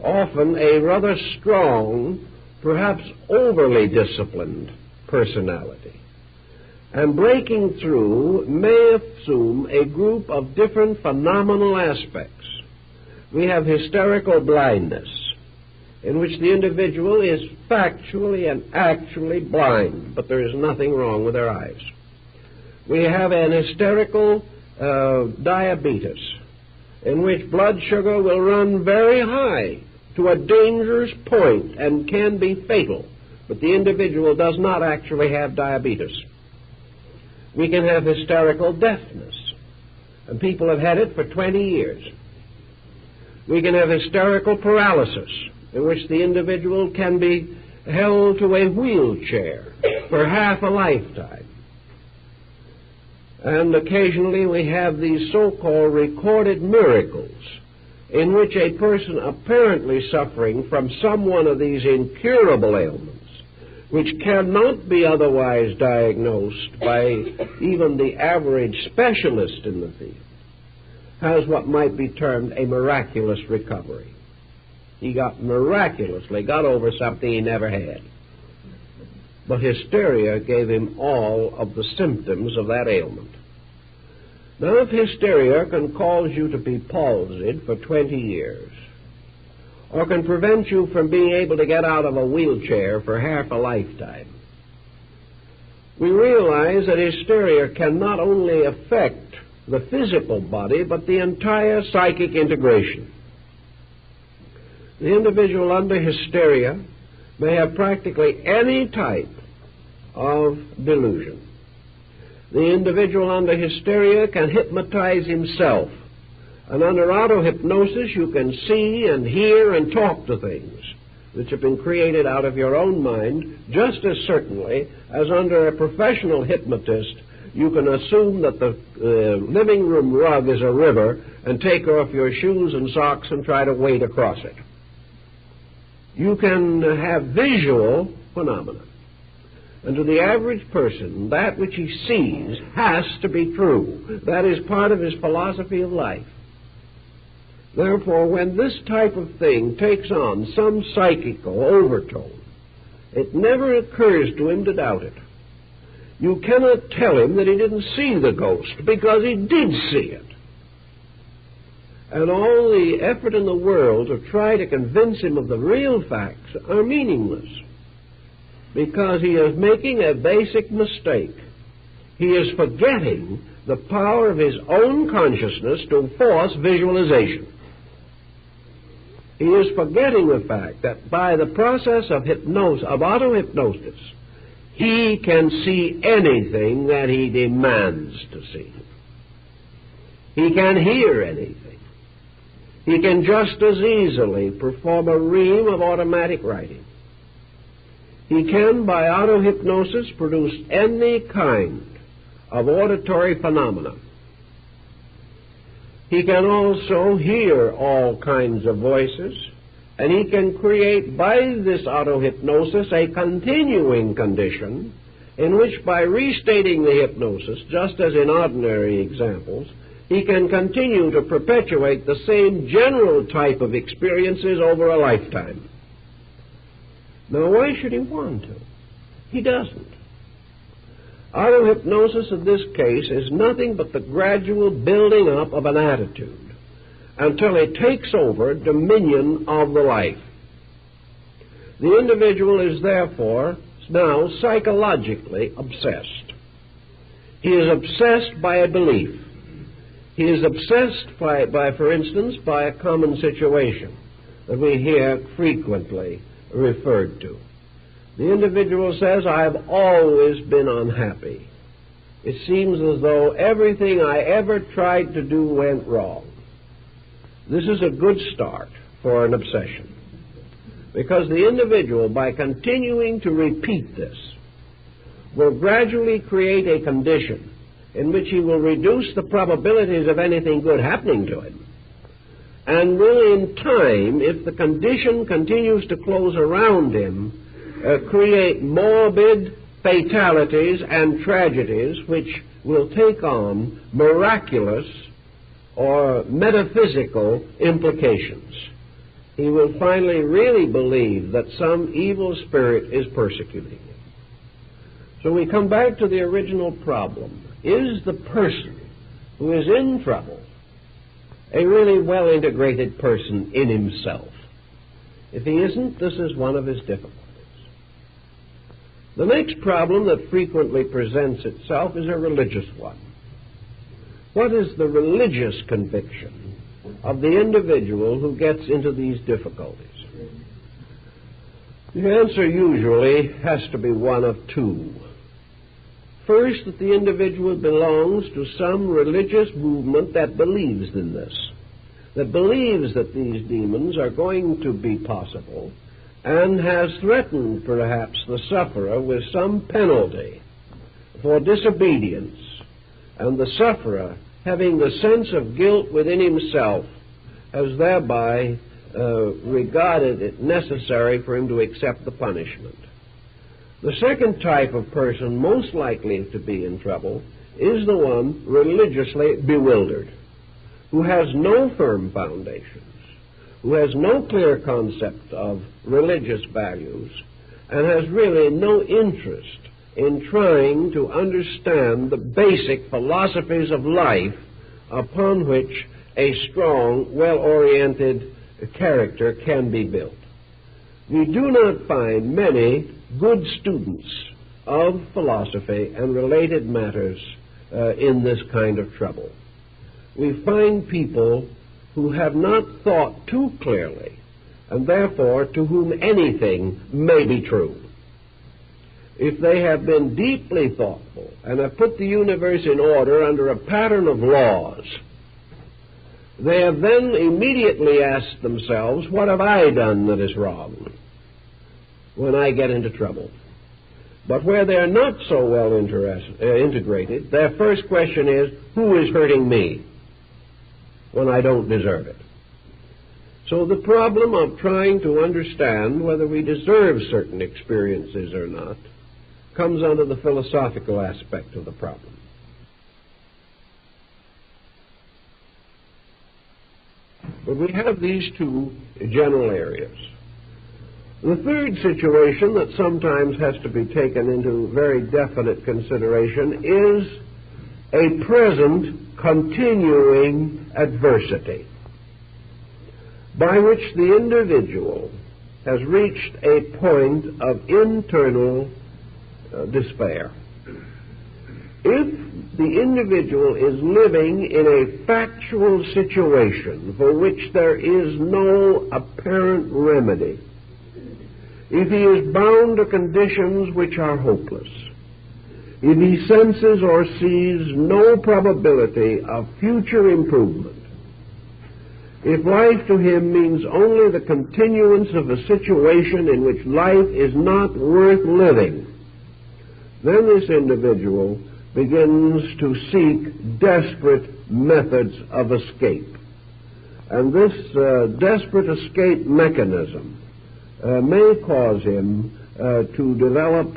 Speaker 1: often a rather strong, perhaps overly disciplined personality. And breaking through may assume a group of different phenomenal aspects. We have hysterical blindness, in which the individual is factually and actually blind, but there is nothing wrong with their eyes. We have an hysterical diabetes, in which blood sugar will run very high to a dangerous point and can be fatal, but the individual does not actually have diabetes. We can have hysterical deafness, and people have had it for 20 years. We can have hysterical paralysis, in which the individual can be held to a wheelchair for half a lifetime. And occasionally we have these so-called recorded miracles, in which a person apparently suffering from some one of these incurable ailments, which cannot be otherwise diagnosed by even the average specialist in the field, has what might be termed a miraculous recovery. He miraculously got over something he never had. But hysteria gave him all of the symptoms of that ailment. Now, if hysteria can cause you to be palsied for 20 years, or can prevent you from being able to get out of a wheelchair for half a lifetime. We realize that hysteria can not only affect the physical body, but the entire psychic integration. The individual under hysteria may have practically any type of delusion. The individual under hysteria can hypnotize himself. And under auto-hypnosis, you can see and hear and talk to things which have been created out of your own mind, just as certainly as under a professional hypnotist, you can assume that the living room rug is a river and take off your shoes and socks and try to wade across it. You can have visual phenomena. And to the average person, that which he sees has to be true. That is part of his philosophy of life. Therefore, when this type of thing takes on some psychical overtone, it never occurs to him to doubt it. You cannot tell him that he didn't see the ghost, because he did see it. And all the effort in the world to try to convince him of the real facts are meaningless, because he is making a basic mistake. He is forgetting the power of his own consciousness to force visualization. He is forgetting the fact that by the process of auto-hypnosis, he can see anything that he demands to see. He can hear anything. He can just as easily perform a ream of automatic writing. He can, by auto-hypnosis, produce any kind of auditory phenomena. He can also hear all kinds of voices, and he can create by this auto-hypnosis a continuing condition in which, by restating the hypnosis, just as in ordinary examples, he can continue to perpetuate the same general type of experiences over a lifetime. Now, why should he want to? He doesn't. Auto-hypnosis in this case is nothing but the gradual building up of an attitude until it takes over dominion of the life. The individual is therefore now psychologically obsessed. He is obsessed by a belief. He is obsessed by, for instance, by a common situation that we hear frequently referred to. The individual says, "I've always been unhappy. It seems as though everything I ever tried to do went wrong." This is a good start for an obsession, because the individual, by continuing to repeat this, will gradually create a condition in which he will reduce the probabilities of anything good happening to him, and will in time, if the condition continues to close around him, create morbid fatalities and tragedies which will take on miraculous or metaphysical implications. He will finally really believe that some evil spirit is persecuting him. So we come back to the original problem. Is the person who is in trouble a really well-integrated person in himself? If he isn't, this is one of his difficulties. The next problem that frequently presents itself is a religious one. What is the religious conviction of the individual who gets into these difficulties? The answer usually has to be one of two. First, that the individual belongs to some religious movement that believes in this, that believes that these demons are going to be possible, and has threatened, perhaps, the sufferer with some penalty for disobedience, and the sufferer, having the sense of guilt within himself, has thereby regarded it necessary for him to accept the punishment. The second type of person most likely to be in trouble is the one religiously bewildered, who has no firm foundations, who has no clear concept of religious values, and has really no interest in trying to understand the basic philosophies of life upon which a strong, well-oriented character can be built. We do not find many good students of philosophy and related matters in this kind of trouble. We find people who have not thought too clearly, and therefore to whom anything may be true. If they have been deeply thoughtful and have put the universe in order under a pattern of laws, they have then immediately asked themselves, what have I done that is wrong when I get into trouble? But where they are not so well integrated, their first question is, who is hurting me when I don't deserve it? So the problem of trying to understand whether we deserve certain experiences or not comes under the philosophical aspect of the problem. But we have these two general areas. The third situation that sometimes has to be taken into very definite consideration is a present continuing adversity by which the individual has reached a point of internal despair. If the individual is living in a factual situation for which there is no apparent remedy, if he is bound to conditions which are hopeless, if he senses or sees no probability of future improvement, if life to him means only the continuance of a situation in which life is not worth living, then this individual begins to seek desperate methods of escape. And this desperate escape mechanism may cause him to develop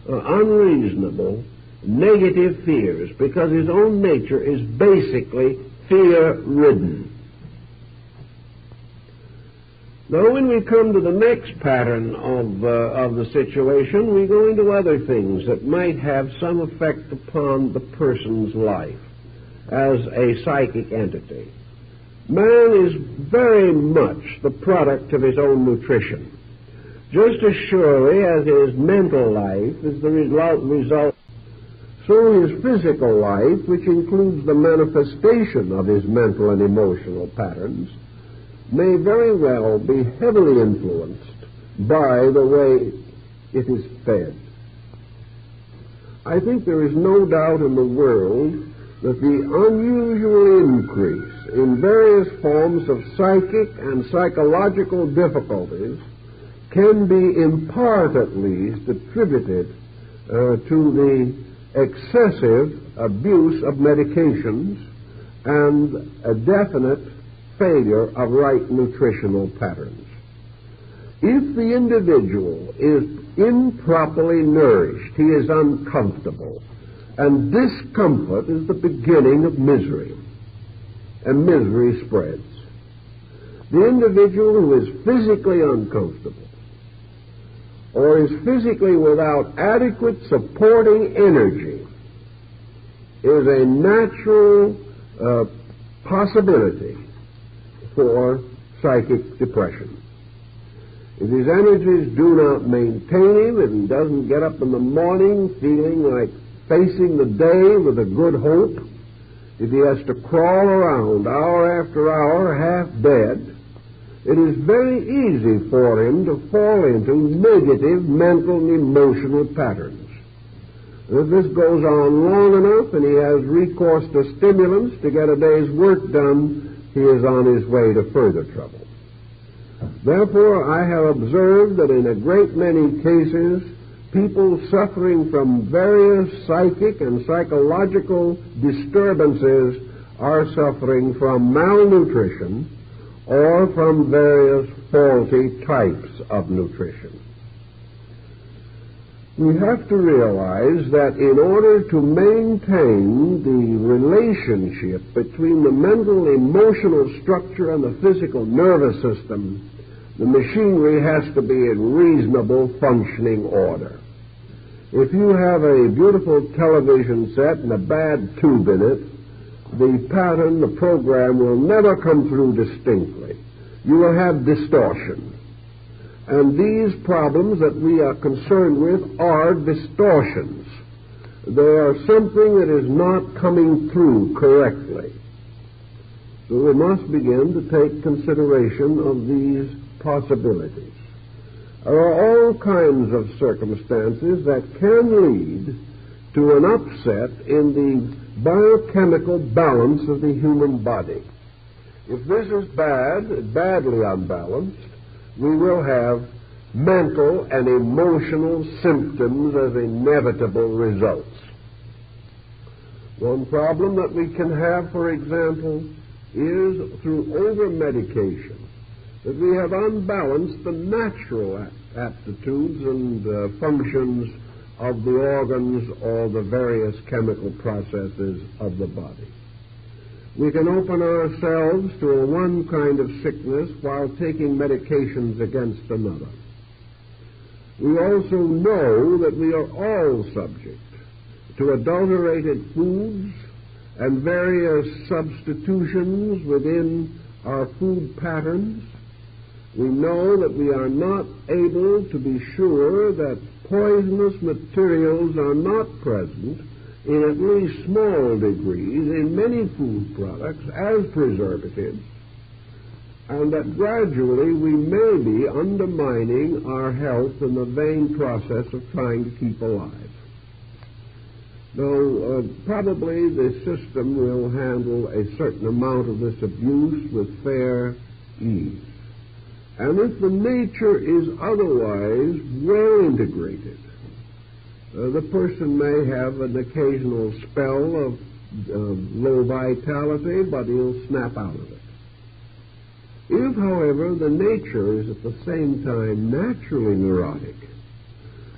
Speaker 1: unreasonable, negative fears, because his own nature is basically fear-ridden. Now, when we come to the next pattern of the situation, we go into other things that might have some effect upon the person's life as a psychic entity. Man is very much the product of his own nutrition, just as surely as his mental life is the result. So his physical life, which includes the manifestation of his mental and emotional patterns, may very well be heavily influenced by the way it is fed. I think there is no doubt in the world that the unusual increase in various forms of psychic and psychological difficulties can be in part at least attributed to the excessive abuse of medications and a definite failure of right nutritional patterns. If the individual is improperly nourished, he is uncomfortable, and discomfort is the beginning of misery, and misery spreads. The individual who is physically uncomfortable or is physically without adequate supporting energy is a natural possibility for psychic depression. If his energies do not maintain him, if he doesn't get up in the morning feeling like facing the day with a good hope, if he has to crawl around hour after hour half dead, it is very easy for him to fall into negative mental and emotional patterns. If this goes on long enough and he has recourse to stimulants to get a day's work done, he is on his way to further trouble. Therefore, I have observed that in a great many cases, people suffering from various psychic and psychological disturbances are suffering from malnutrition or from various faulty types of nutrition. We have to realize that in order to maintain the relationship between the mental, emotional structure and the physical nervous system, the machinery has to be in reasonable functioning order. If you have a beautiful television set and a bad tube in it, the pattern, the program will never come through distinctly. you will have distortion. And these problems that we are concerned with are distortions. They are something that is not coming through correctly. So we must begin to take consideration of these possibilities. There are all kinds of circumstances that can lead to an upset in the biochemical balance of the human body. If this is badly unbalanced, we will have mental and emotional symptoms as inevitable results. One problem that we can have, for example, is through over-medication, that we have unbalanced the natural aptitudes and functions of the organs or the various chemical processes of the body. We can open ourselves to one kind of sickness while taking medications against another. We also know that we are all subject to adulterated foods and various substitutions within our food patterns. We know that we are not able to be sure that poisonous materials are not present in at least small degrees in many food products as preservatives, and that gradually we may be undermining our health in the vain process of trying to keep alive. Now, probably the system will handle a certain amount of this abuse with fair ease. And if the nature is otherwise well integrated, the person may have an occasional spell of low vitality, but he'll snap out of it. If, however, the nature is at the same time naturally neurotic,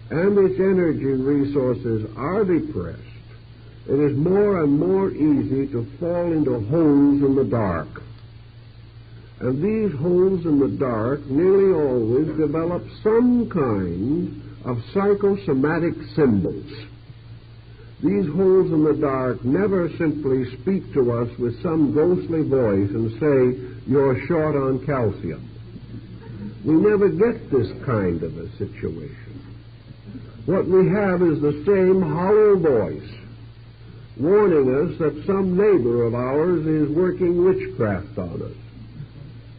Speaker 1: and its energy resources are depressed, it is more and more easy to fall into holes in the dark. And these holes in the dark nearly always develop some kind of psychosomatic symbols. These holes in the dark never simply speak to us with some ghostly voice and say, "You're short on calcium." We never get this kind of a situation. What we have is the same hollow voice warning us that some neighbor of ours is working witchcraft on us.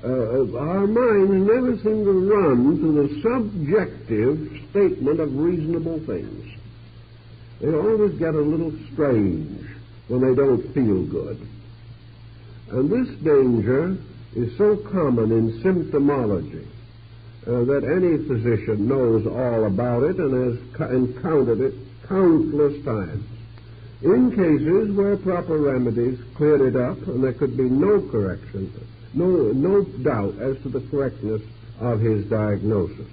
Speaker 1: Our minds never seem to run to the subjective statement of reasonable things. They always get a little strange when they don't feel good. And this danger is so common in symptomology that any physician knows all about it and has encountered it countless times. In cases where proper remedies cleared it up and there could be no correction, no doubt as to the correctness of his diagnosis.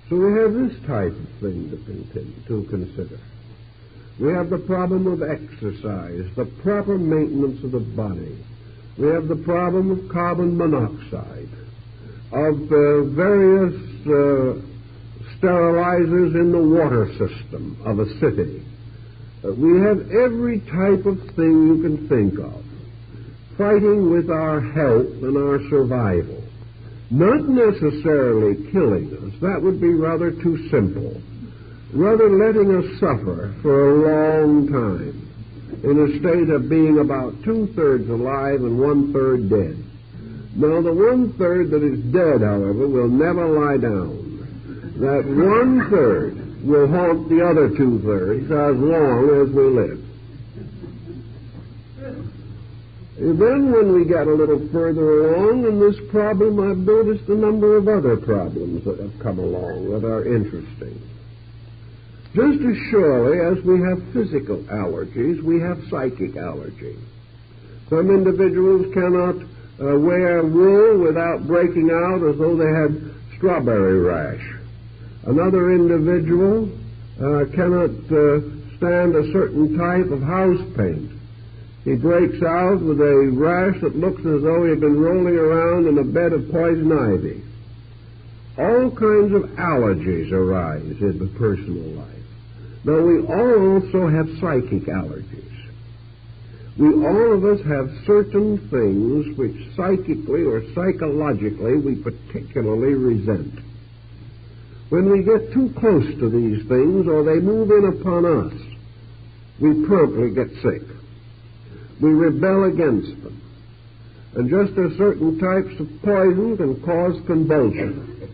Speaker 1: So we have this type of thing to consider. We have the problem of exercise, the proper maintenance of the body. We have the problem of carbon monoxide, of various sterilizers in the water system of a city. We have every type of thing you can think of, fighting with our health and our survival. Not necessarily killing us, that would be rather too simple. Rather letting us suffer for a long time, in a state of being about 2/3 alive and 1/3 dead. Now, the 1/3 that is dead, however, will never lie down. That 1/3 will haunt the other 2/3 as long as we live. Then when we get a little further along in this problem, I've noticed a number of other problems that have come along that are interesting. Just as surely as we have physical allergies, we have psychic allergy. Some individuals cannot wear wool without breaking out as though they had strawberry rash. Another individual cannot stand a certain type of house paint. He breaks out with a rash that looks as though he had been rolling around in a bed of poison ivy. All kinds of allergies arise in the personal life. Now, we all also have psychic allergies. We all of us have certain things which psychically or psychologically we particularly resent. When we get too close to these things or they move in upon us, we promptly get sick. We rebel against them. And just as certain types of poison can cause convulsion,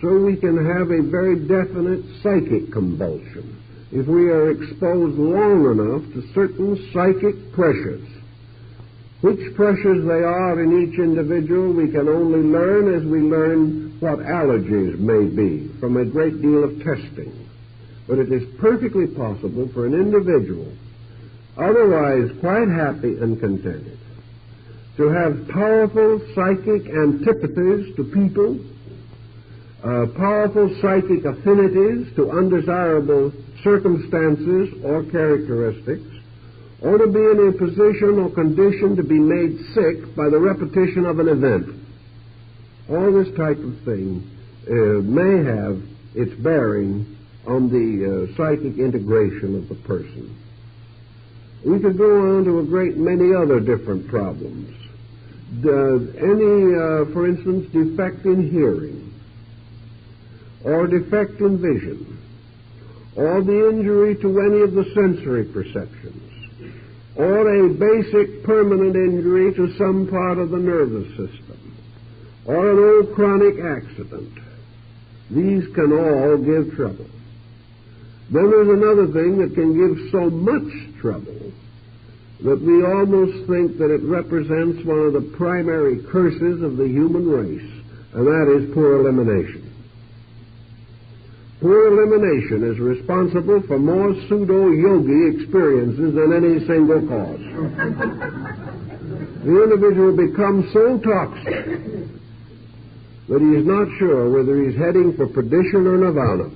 Speaker 1: so we can have a very definite psychic convulsion if we are exposed long enough to certain psychic pressures. Which pressures they are in each individual we can only learn as we learn what allergies may be from a great deal of testing. But it is perfectly possible for an individual, otherwise quite happy and contented, to have powerful psychic antipathies to people, powerful psychic affinities to undesirable circumstances or characteristics, or to be in a position or condition to be made sick by the repetition of an event. All this type of thing may have its bearing on the psychic integration of the person. We could go on to a great many other different problems. For instance, defect in hearing, or defect in vision, or the injury to any of the sensory perceptions, or a basic permanent injury to some part of the nervous system, or an old chronic accident. These can all give trouble. Then there's another thing that can give so much trouble that we almost think that it represents one of the primary curses of the human race, and that is poor elimination. Poor elimination is responsible for more pseudo-yogi experiences than any single cause. The individual becomes so toxic that he is not sure whether he's heading for perdition or nirvana.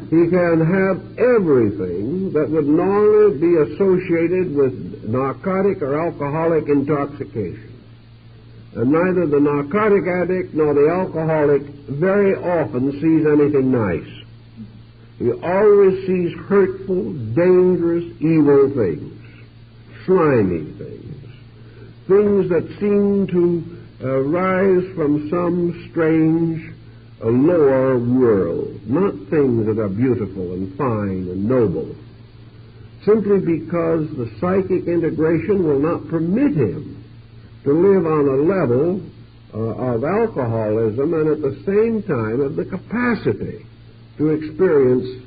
Speaker 1: He can have everything that would normally be associated with narcotic or alcoholic intoxication. And neither the narcotic addict nor the alcoholic very often sees anything nice. He always sees hurtful, dangerous, evil things, slimy things, things that seem to rise from some strange lower world, not things that are beautiful and fine and noble, simply because the psychic integration will not permit him to live on a level of alcoholism and at the same time of the capacity to experience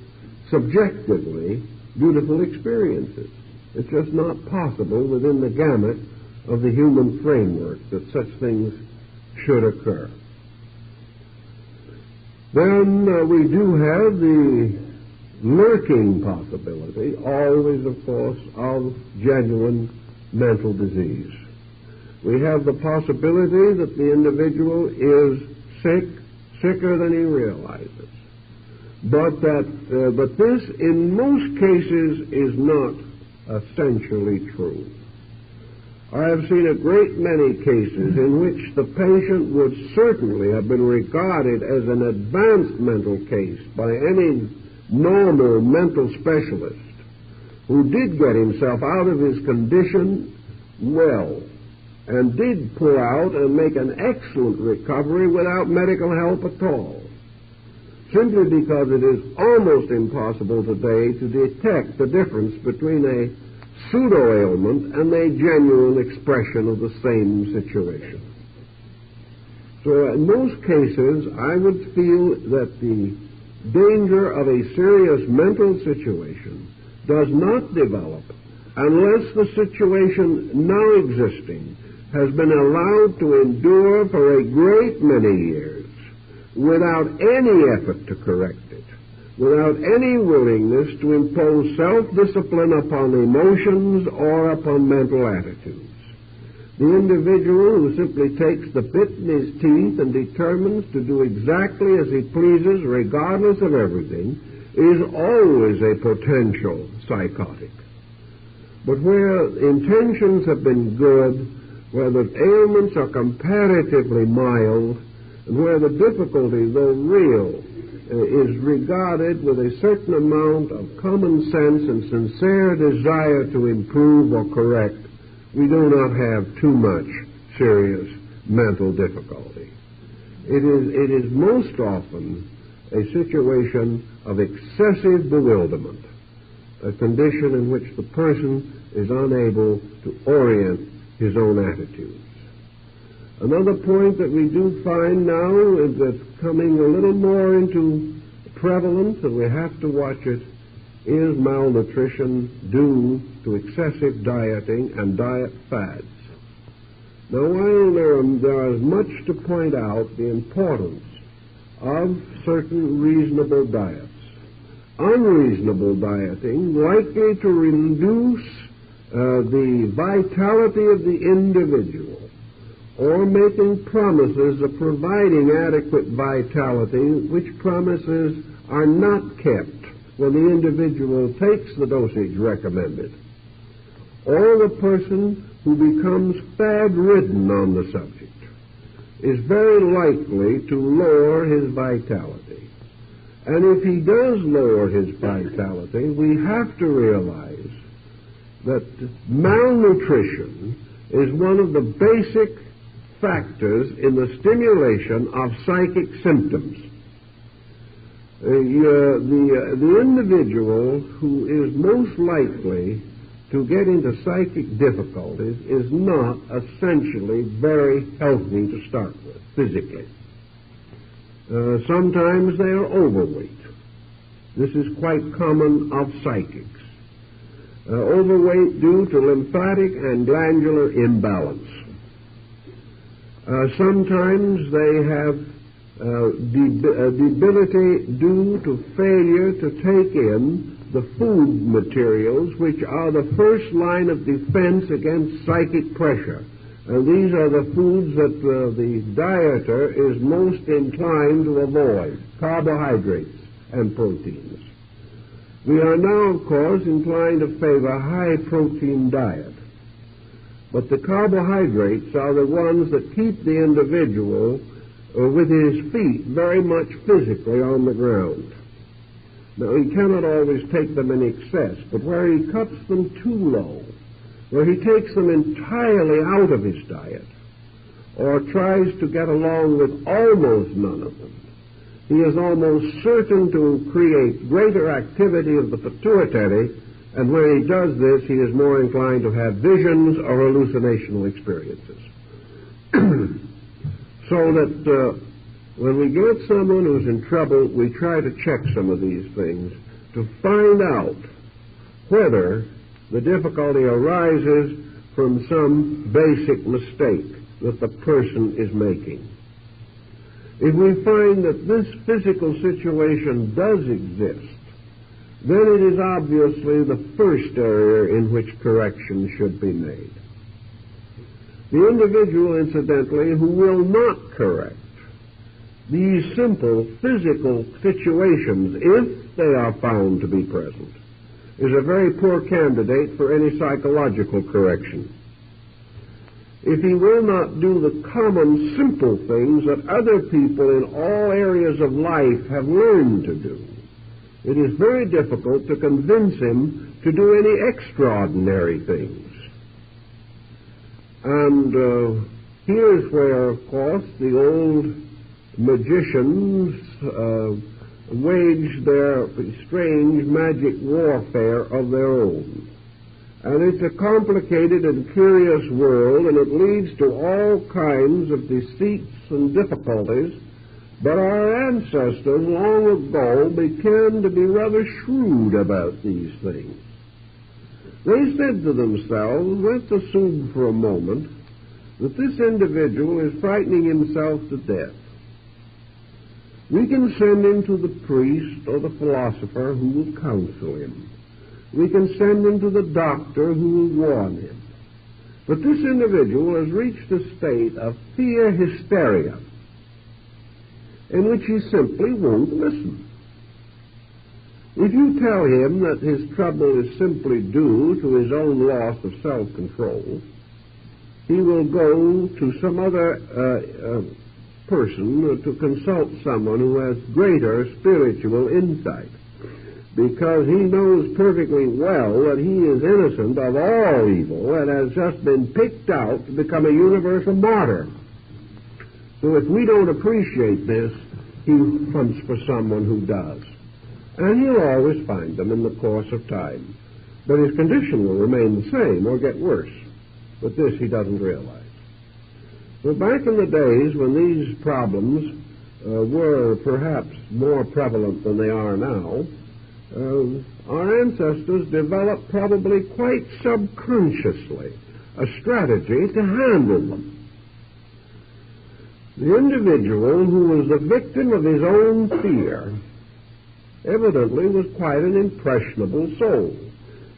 Speaker 1: subjectively beautiful experiences. It's just not possible within the gamut of the human framework that such things should occur. Then we do have the lurking possibility, always, of course, of genuine mental disease. We have the possibility that the individual is sick, sicker than he realizes. But this, in most cases, is not essentially true. I have seen a great many cases in which the patient would certainly have been regarded as an advanced mental case by any normal mental specialist who did get himself out of his condition well, and did pull out and make an excellent recovery without medical help at all, simply because it is almost impossible today to detect the difference between a pseudo-ailment and a genuine expression of the same situation. So in most cases, I would feel that the danger of a serious mental situation does not develop unless the situation now existing has been allowed to endure for a great many years without any effort to correct it, without any willingness to impose self-discipline upon emotions or upon mental attitudes. The individual who simply takes the bit in his teeth and determines to do exactly as he pleases regardless of everything is always a potential psychotic. But where intentions have been good, where the ailments are comparatively mild, and where the difficulty, though real, is regarded with a certain amount of common sense and sincere desire to improve or correct, we do not have too much serious mental difficulty. It is most often a situation of excessive bewilderment, a condition in which the person is unable to orient his own attitudes. Another point that we do find now is that's coming a little more into prevalence, and we have to watch it, is malnutrition due to excessive dieting and diet fads. Now, while there is much to point out the importance of certain reasonable diets, unreasonable dieting likely to reduce the vitality of the individual, or making promises of providing adequate vitality, which promises are not kept when the individual takes the dosage recommended, or the person who becomes fad-ridden on the subject is very likely to lower his vitality. And if he does lower his vitality, we have to realize that malnutrition is one of the basic factors in the stimulation of psychic symptoms. The individual who is most likely to get into psychic difficulties is not essentially very healthy to start with, physically. Sometimes they are overweight. This is quite common of psychics. Overweight due to lymphatic and glandular imbalance. Sometimes they have debility due to failure to take in the food materials, which are the first line of defense against psychic pressure. And these are the foods that the dieter is most inclined to avoid: carbohydrates and proteins. We are now, of course, inclined to favor a high-protein diet. But the carbohydrates are the ones that keep the individual with his feet very much physically on the ground. Now, he cannot always take them in excess, but where he cuts them too low, where he takes them entirely out of his diet, or tries to get along with almost none of them, he is almost certain to create greater activity of the pituitary, and when he does this, he is more inclined to have visions or hallucinational experiences. So that when we get someone who's in trouble, we try to check some of these things to find out whether the difficulty arises from some basic mistake that the person is making. If we find that this physical situation does exist, then it is obviously the first area in which correction should be made. The individual, incidentally, who will not correct these simple physical situations, if they are found to be present, is a very poor candidate for any psychological correction. If he will not do the common simple things that other people in all areas of life have learned to do, it is very difficult to convince him to do any extraordinary things. And here's where, of course, the old magicians wage their strange magic warfare of their own. And it's a complicated and curious world, and it leads to all kinds of deceits and difficulties. But our ancestors long ago began to be rather shrewd about these things. They said to themselves, let's assume for a moment that this individual is frightening himself to death. We can send him to the priest or the philosopher who will counsel him. We can send him to the doctor who will warn him. But this individual has reached a state of fear hysteria in which he simply won't listen. If you tell him that his trouble is simply due to his own loss of self-control, he will go to some other person to consult someone who has greater spiritual insight, because he knows perfectly well that he is innocent of all evil and has just been picked out to become a universal martyr. So if we don't appreciate this, he hunts for someone who does. And he'll always find them in the course of time. But his condition will remain the same or get worse. But this he doesn't realize. So back in the days when these problems were perhaps more prevalent than they are now, our ancestors developed probably quite subconsciously a strategy to handle them. The individual who was the victim of his own fear evidently was quite an impressionable soul.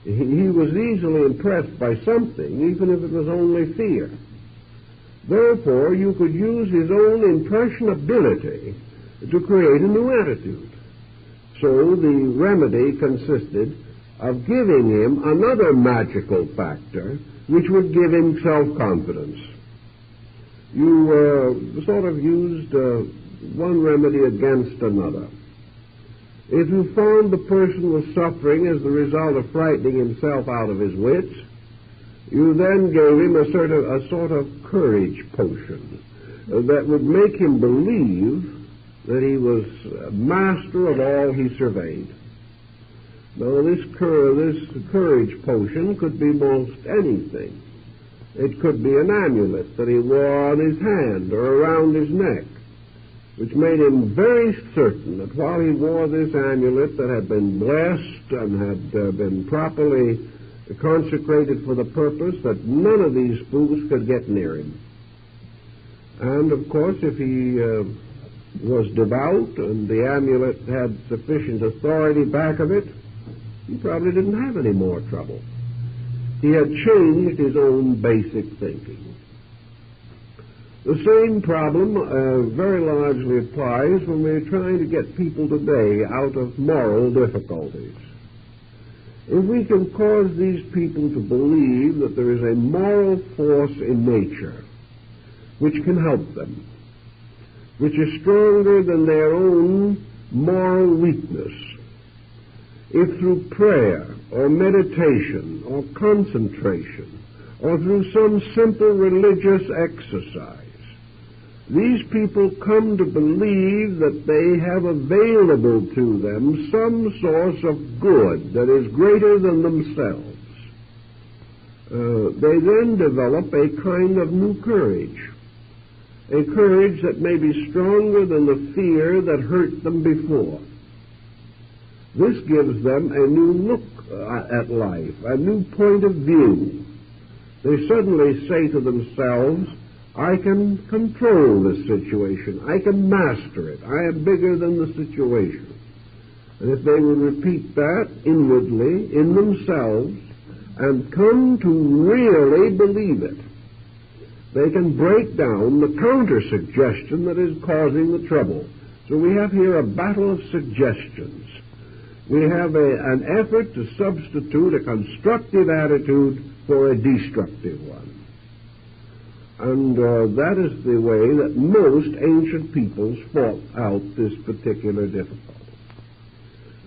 Speaker 1: He was easily impressed by something, even if it was only fear. Therefore, you could use his own impressionability to create a new attitude. So the remedy consisted of giving him another magical factor which would give him self-confidence. You sort of used one remedy against another. If you found the person was suffering as the result of frightening himself out of his wits, you then gave him a sort of courage potion that would make him believe that he was master of all he surveyed. Now, this courage potion could be most anything. It could be an amulet that he wore on his hand or around his neck, which made him very certain that while he wore this amulet that had been blessed and had been properly consecrated for the purpose, that none of these spooks could get near him. And, of course, if he was devout and the amulet had sufficient authority back of it, he probably didn't have any more trouble. He had changed his own basic thinking. The same problem very largely applies when we're trying to get people today out of moral difficulties. If we can cause these people to believe that there is a moral force in nature which can help them, which is stronger than their own moral weakness, if through prayer or meditation or concentration or through some simple religious exercise, these people come to believe that they have available to them some source of good that is greater than themselves, they then develop a kind of new courage, a courage that may be stronger than the fear that hurt them before. This gives them a new look at life, a new point of view. They suddenly say to themselves, I can control this situation. I can master it. I am bigger than the situation. And if they would repeat that inwardly, in themselves, and come to really believe it, they can break down the counter-suggestion that is causing the trouble. So we have here a battle of suggestions. We have an effort to substitute a constructive attitude for a destructive one. And that is the way that most ancient peoples fought out this particular difficulty.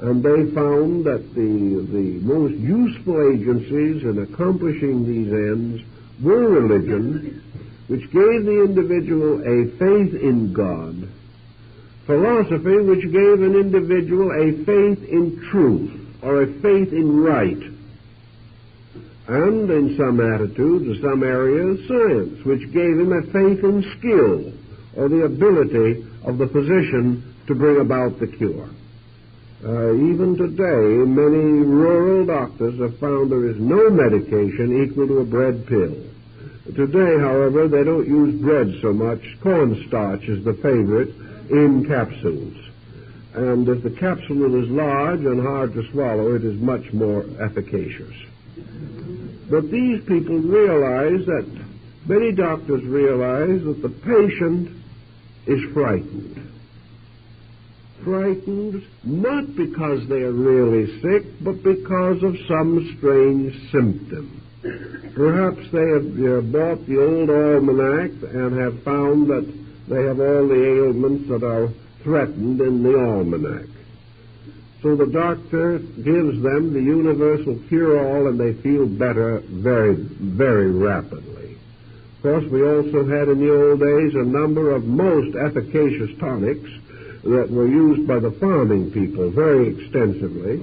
Speaker 1: And they found that the most useful agencies in accomplishing these ends were religion, which gave the individual a faith in God, philosophy, which gave an individual a faith in truth, or a faith in right, and in some attitudes or some areas, science, which gave him a faith in skill, or the ability of the physician to bring about the cure. Even today, many rural doctors have found there is no medication equal to a bread pill. Today, however, they don't use bread so much. Cornstarch is the favorite in capsules. And if the capsule is large and hard to swallow, it is much more efficacious. But these people realize that, many doctors realize that the patient is frightened. Frightened not because they are really sick, but because of some strange symptom. Perhaps they have bought the old almanac and have found that They have all the ailments that are threatened in the almanac. So the doctor gives them the universal cure-all, and they feel better very, very rapidly. Of course, we also had in the old days a number of most efficacious tonics that were used by the farming people very extensively.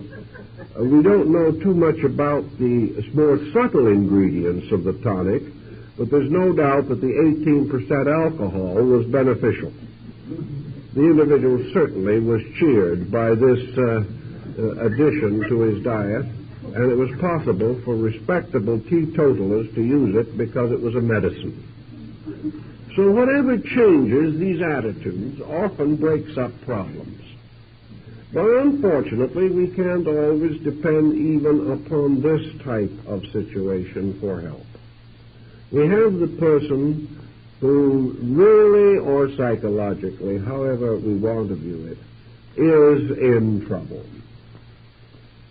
Speaker 1: We don't know too much about the more subtle ingredients of the tonic, but there's no doubt that the 18% alcohol was beneficial. The individual certainly was cheered by this addition to his diet, and it was possible for respectable teetotalers to use it because it was a medicine. So whatever changes these attitudes often breaks up problems. But unfortunately, we can't always depend even upon this type of situation for help. We have the person who really or psychologically, however we want to view it, is in trouble.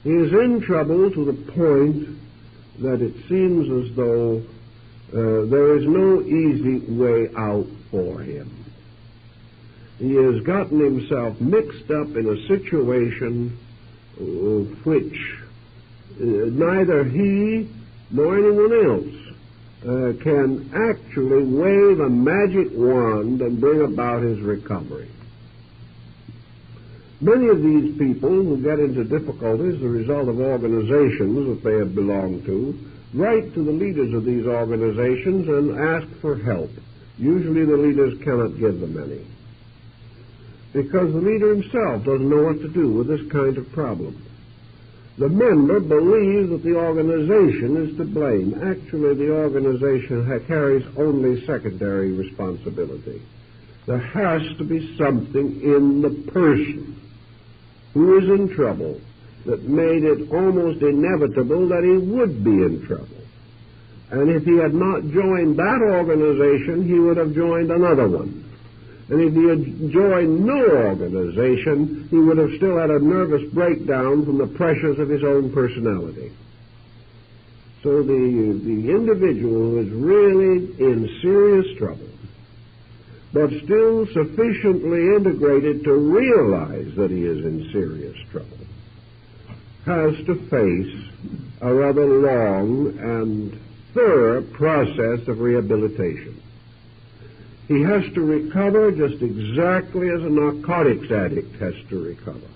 Speaker 1: He is in trouble to the point that it seems as though there is no easy way out for him. He has gotten himself mixed up in a situation which neither he nor anyone else can actually wave a magic wand and bring about his recovery. Many of these people who get into difficulties as a result of organizations that they have belonged to write to the leaders of these organizations and ask for help. Usually the leaders cannot give them any, because the leader himself doesn't know what to do with this kind of problem. The member believes that the organization is to blame. Actually, the organization carries only secondary responsibility. There has to be something in the person who is in trouble that made it almost inevitable that he would be in trouble. And if he had not joined that organization, he would have joined another one. And if he had joined no organization, he would have still had a nervous breakdown from the pressures of his own personality. So the individual who is really in serious trouble, but still sufficiently integrated to realize that he is in serious trouble, has to face a rather long and thorough process of rehabilitation. He has to recover just exactly as a narcotics addict has to recover.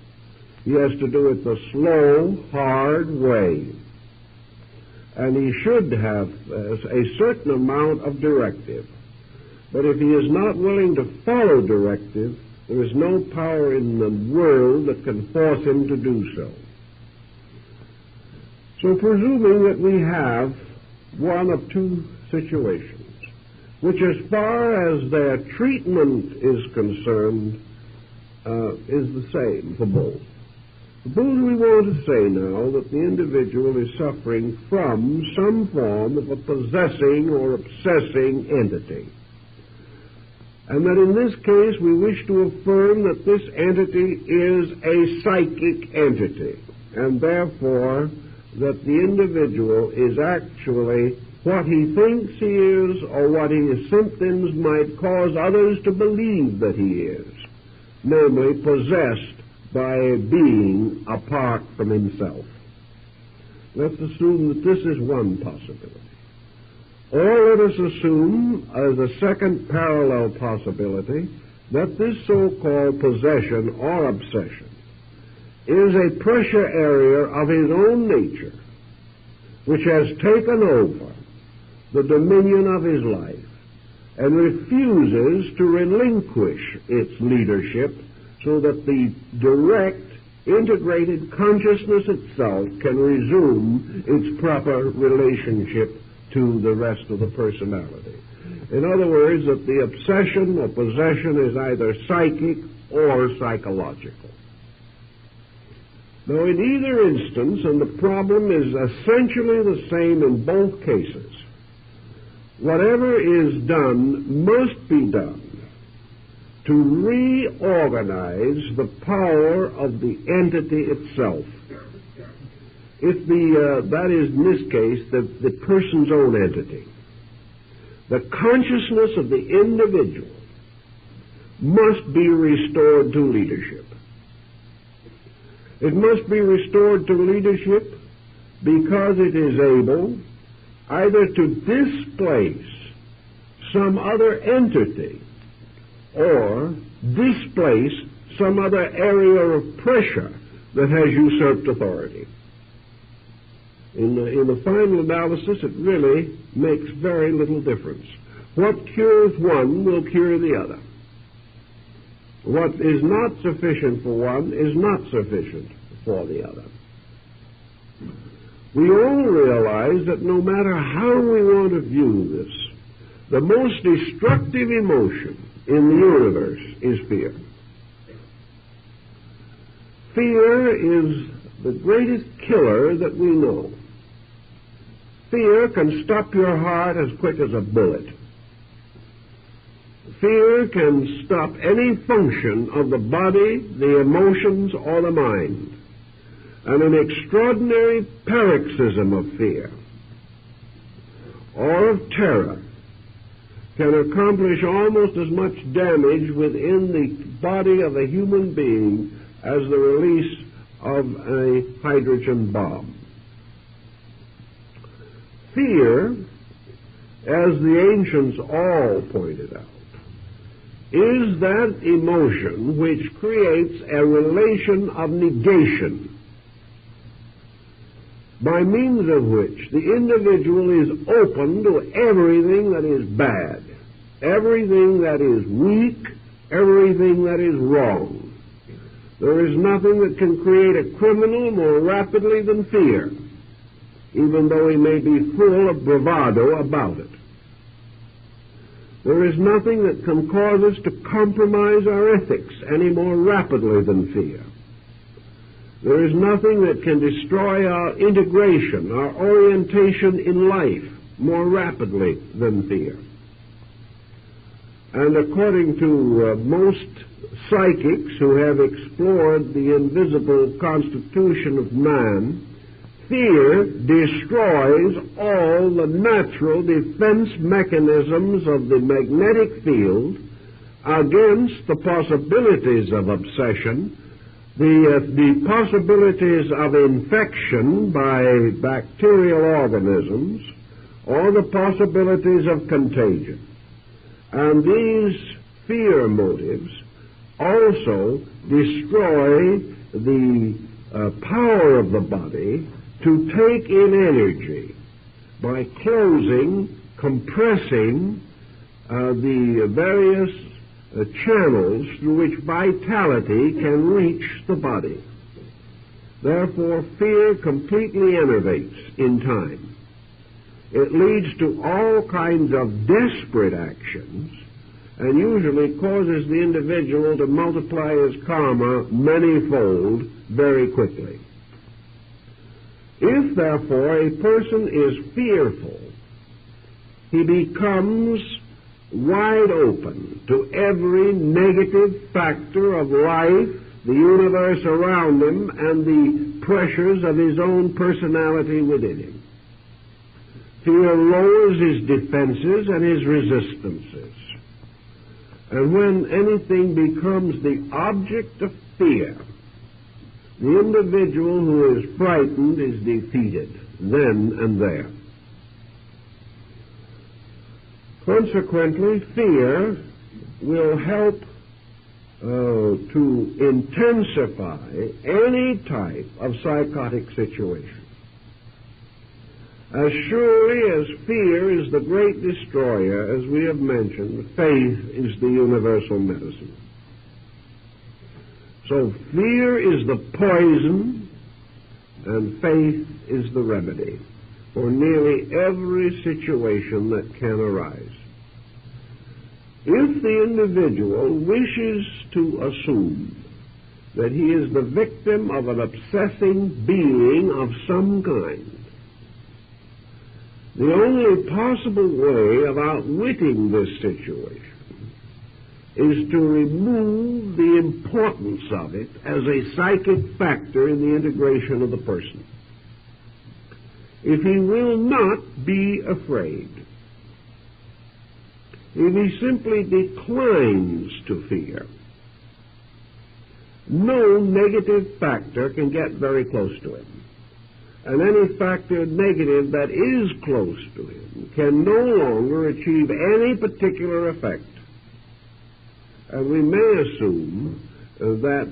Speaker 1: He has to do it the slow, hard way. And he should have a certain amount of directive. But if he is not willing to follow directive, there is no power in the world that can force him to do so. So presuming that we have one of two situations, which as far as their treatment is concerned, is the same for both. Suppose we want to say now that the individual is suffering from some form of a possessing or obsessing entity, and that in this case we wish to affirm that this entity is a psychic entity, and therefore that the individual is actually what he thinks he is, or what his symptoms might cause others to believe that he is, namely possessed by a being apart from himself. Let's assume that this is one possibility. Or let us assume as a second parallel possibility that this so-called possession or obsession is a pressure area of his own nature which has taken over the dominion of his life and refuses to relinquish its leadership so that the direct, integrated consciousness itself can resume its proper relationship to the rest of the personality. In other words, that the obsession or possession is either psychic or psychological. Now, in either instance, and the problem is essentially the same in both cases, whatever is done must be done to reorganize the power of the entity itself. If that is, in this case, the person's own entity. The consciousness of the individual must be restored to leadership. It must be restored to leadership because it is able either to displace some other entity or displace some other area of pressure that has usurped authority. In the final analysis, it really makes very little difference. What cures one will cure the other. What is not sufficient for one is not sufficient for the other. We all realize that no matter how we want to view this, the most destructive emotion in the universe is fear. Fear is the greatest killer that we know. Fear can stop your heart as quick as a bullet. Fear can stop any function of the body, the emotions, or the mind. And an extraordinary paroxysm of fear or of terror can accomplish almost as much damage within the body of a human being as the release of a hydrogen bomb. Fear, as the ancients all pointed out, is that emotion which creates a relation of negation, by means of which the individual is open to everything that is bad, everything that is weak, everything that is wrong. There is nothing that can create a criminal more rapidly than fear, even though he may be full of bravado about it. There is nothing that can cause us to compromise our ethics any more rapidly than fear. There is nothing that can destroy our integration, our orientation in life more rapidly than fear. And according to most psychics who have explored the invisible constitution of man, fear destroys all the natural defense mechanisms of the magnetic field against the possibilities of obsession, the possibilities of infection by bacterial organisms, or the possibilities of contagion. And these fear motives also destroy the power of the body to take in energy by closing, compressing the various channels through which vitality can reach the body. Therefore, fear completely enervates in time. It leads to all kinds of desperate actions and usually causes the individual to multiply his karma many-fold very quickly. If, therefore, a person is fearful, he becomes wide open to every negative factor of life, the universe around him, and the pressures of his own personality within him. Fear lowers his defenses and his resistances. And when anything becomes the object of fear, the individual who is frightened is defeated then and there. Consequently, fear will help to intensify any type of psychotic situation. As surely as fear is the great destroyer, as we have mentioned, faith is the universal medicine. So fear is the poison and faith is the remedy for nearly every situation that can arise. If the individual wishes to assume that he is the victim of an obsessing being of some kind, the only possible way of outwitting this situation is to remove the importance of it as a psychic factor in the integration of the person. If he will not be afraid, if he simply declines to fear, no negative factor can get very close to him. And any factor negative that is close to him can no longer achieve any particular effect. And we may assume that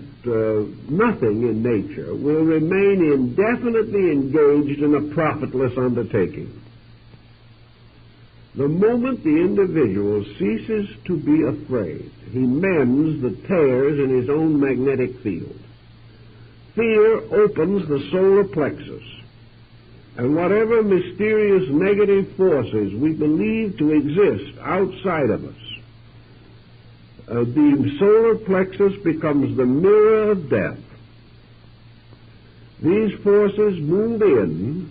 Speaker 1: nothing in nature will remain indefinitely engaged in a profitless undertaking. The moment the individual ceases to be afraid, he mends the tears in his own magnetic field. Fear opens the solar plexus, and whatever mysterious negative forces we believe to exist outside of us, the solar plexus becomes the mirror of death. These forces move in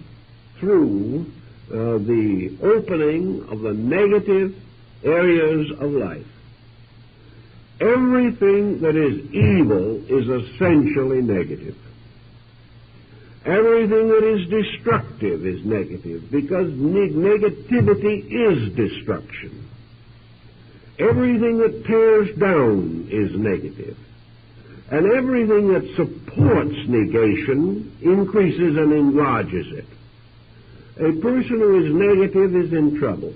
Speaker 1: through the opening of the negative areas of life. Everything that is evil is essentially negative. Everything that is destructive is negative, because negativity is destruction. Everything that tears down is negative. And everything that supports negation increases and enlarges it. A person who is negative is in trouble.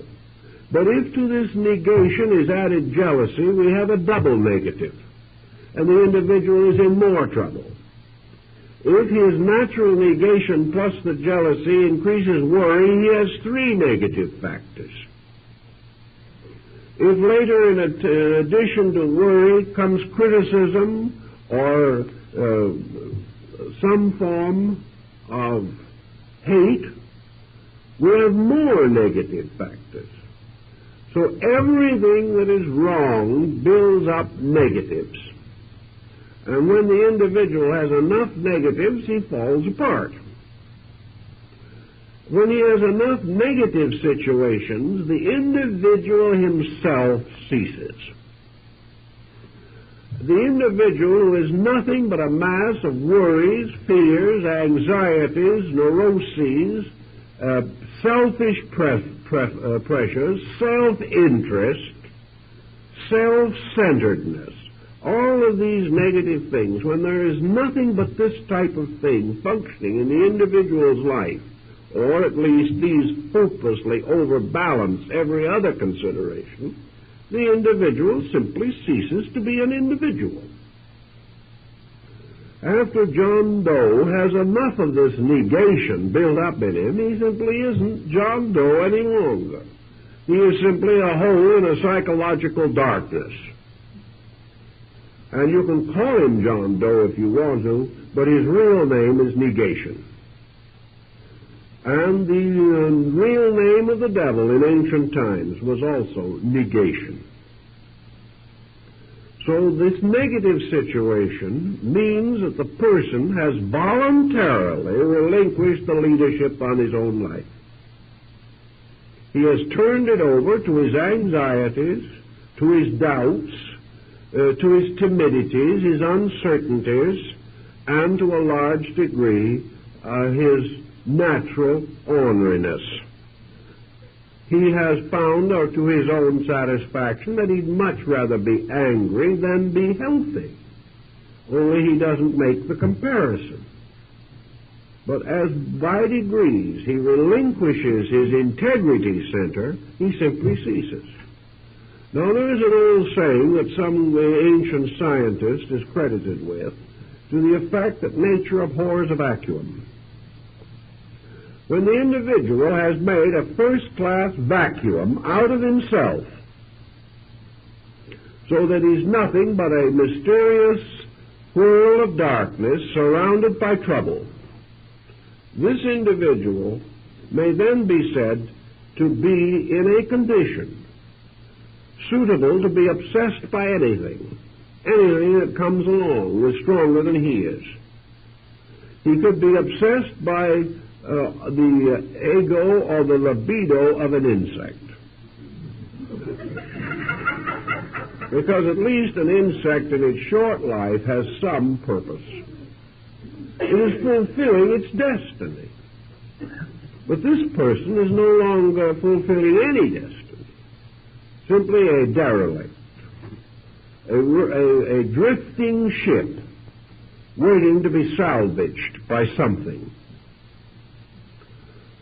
Speaker 1: But if to this negation is added jealousy, we have a double negative, and the individual is in more trouble. If his natural negation plus the jealousy increases worry, he has three negative factors. If later, in addition to worry, comes criticism or some form of hate, we have more negative factors. So everything that is wrong builds up negatives. And when the individual has enough negatives, he falls apart. When he has enough negative situations, the individual himself ceases. The individual who is nothing but a mass of worries, fears, anxieties, neuroses, selfish pressures, self-interest, self-centeredness, all of these negative things, when there is nothing but this type of thing functioning in the individual's life, or at least these hopelessly overbalance every other consideration, the individual simply ceases to be an individual. After John Doe has enough of this negation built up in him, he simply isn't John Doe any longer. He is simply a hole in a psychological darkness. And you can call him John Doe if you want to, but his real name is negation. And the real name of the devil in ancient times was also negation. So this negative situation means that the person has voluntarily relinquished the leadership on his own life. He has turned it over to his anxieties, to his doubts, to his timidities, his uncertainties, and to a large degree his natural orneriness. He has found, or to his own satisfaction, that he'd much rather be angry than be healthy. Only he doesn't make the comparison. But as by degrees he relinquishes his integrity center, he simply ceases. Now there is an old saying that some ancient scientist is credited with, to the effect that nature abhors a vacuum. When the individual has made a first-class vacuum out of himself, so that he's nothing but a mysterious whirl of darkness surrounded by trouble, this individual may then be said to be in a condition suitable to be obsessed by anything that comes along is stronger than he is. He could be obsessed by the ego or the libido of an insect. Because at least an insect in its short life has some purpose. It is fulfilling its destiny. But this person is no longer fulfilling any destiny, simply a derelict, a drifting ship waiting to be salvaged by something.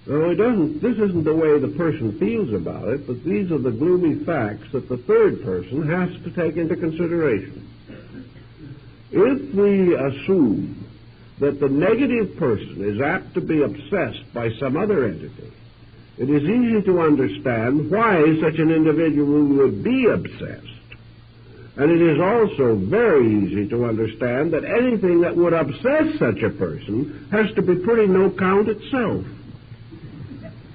Speaker 1: No, this isn't the way the person feels about it, but these are the gloomy facts that the third person has to take into consideration. If we assume that the negative person is apt to be obsessed by some other entity, it is easy to understand why such an individual would be obsessed. And it is also very easy to understand that anything that would obsess such a person has to be pretty no count itself.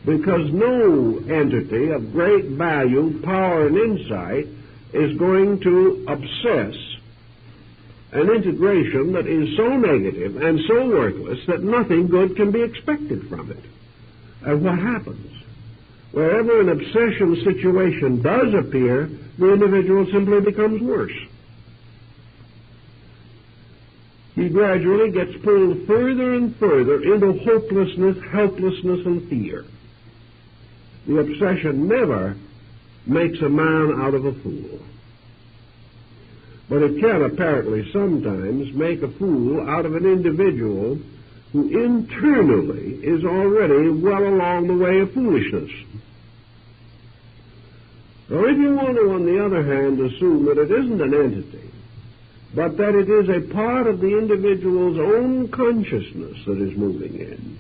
Speaker 1: Because no entity of great value, power, and insight is going to obsess an integration that is so negative and so worthless that nothing good can be expected from it. And what happens? Wherever an obsession situation does appear, the individual simply becomes worse. He gradually gets pulled further and further into hopelessness, helplessness, and fear. The obsession never makes a man out of a fool. But it can apparently sometimes make a fool out of an individual who internally is already well along the way of foolishness. Now, if you want to, on the other hand, assume that it isn't an entity, but that it is a part of the individual's own consciousness that is moving in,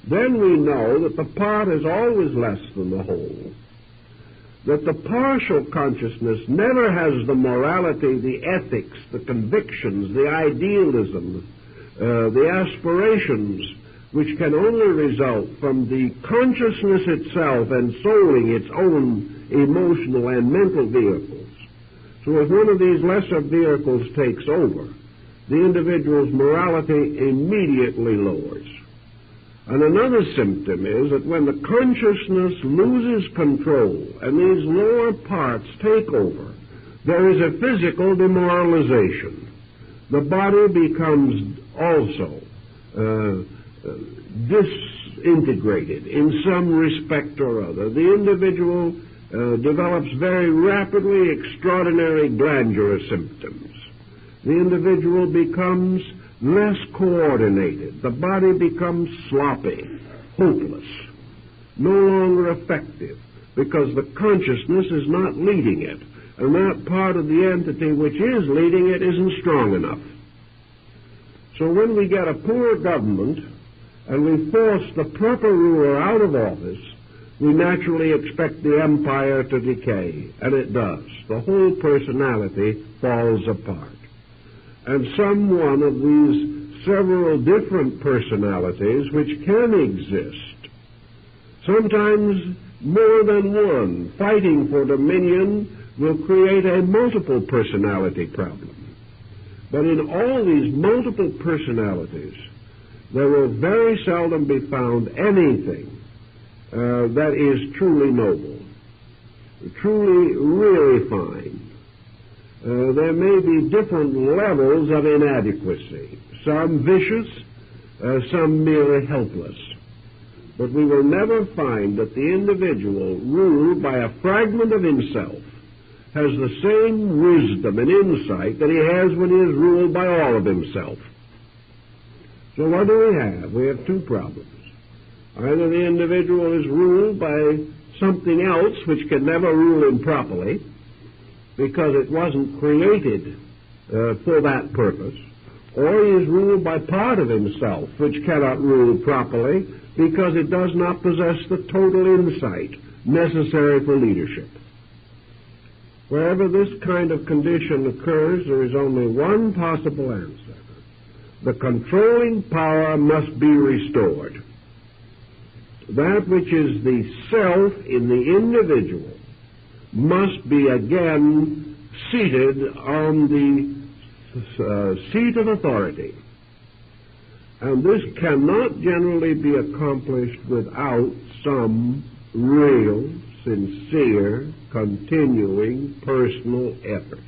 Speaker 1: then we know that the part is always less than the whole, that the partial consciousness never has the morality, the ethics, the convictions, the idealism, the aspirations, which can only result from the consciousness itself ensouling its own emotional and mental vehicles. So if one of these lesser vehicles takes over, the individual's morality immediately lowers. And another symptom is that when the consciousness loses control and these lower parts take over, there is a physical demoralization. The body becomes also disintegrated in some respect or other. The individual develops very rapidly extraordinary glandular symptoms. The individual becomes less coordinated. The body becomes sloppy, hopeless, no longer effective, because the consciousness is not leading it, and that part of the entity which is leading it isn't strong enough. So when we get a poor government and we force the proper ruler out of office, we naturally expect the empire to decay, and it does. The whole personality falls apart. And some one of these several different personalities which can exist, sometimes more than one, fighting for dominion, will create a multiple personality problem. But in all these multiple personalities, there will very seldom be found anything that is truly noble, truly really fine. There may be different levels of inadequacy, some vicious, some merely helpless. But we will never find that the individual ruled by a fragment of himself has the same wisdom and insight that he has when he is ruled by all of himself. So what do we have? We have two problems. Either the individual is ruled by something else which can never rule him properly, because it wasn't created for that purpose, or he is ruled by part of himself which cannot rule properly because it does not possess the total insight necessary for leadership. Wherever this kind of condition occurs, there is only one possible answer. The controlling power must be restored. That which is the self in the individual must be again seated on the seat of authority. And this cannot generally be accomplished without some real, sincere, continuing personal effort.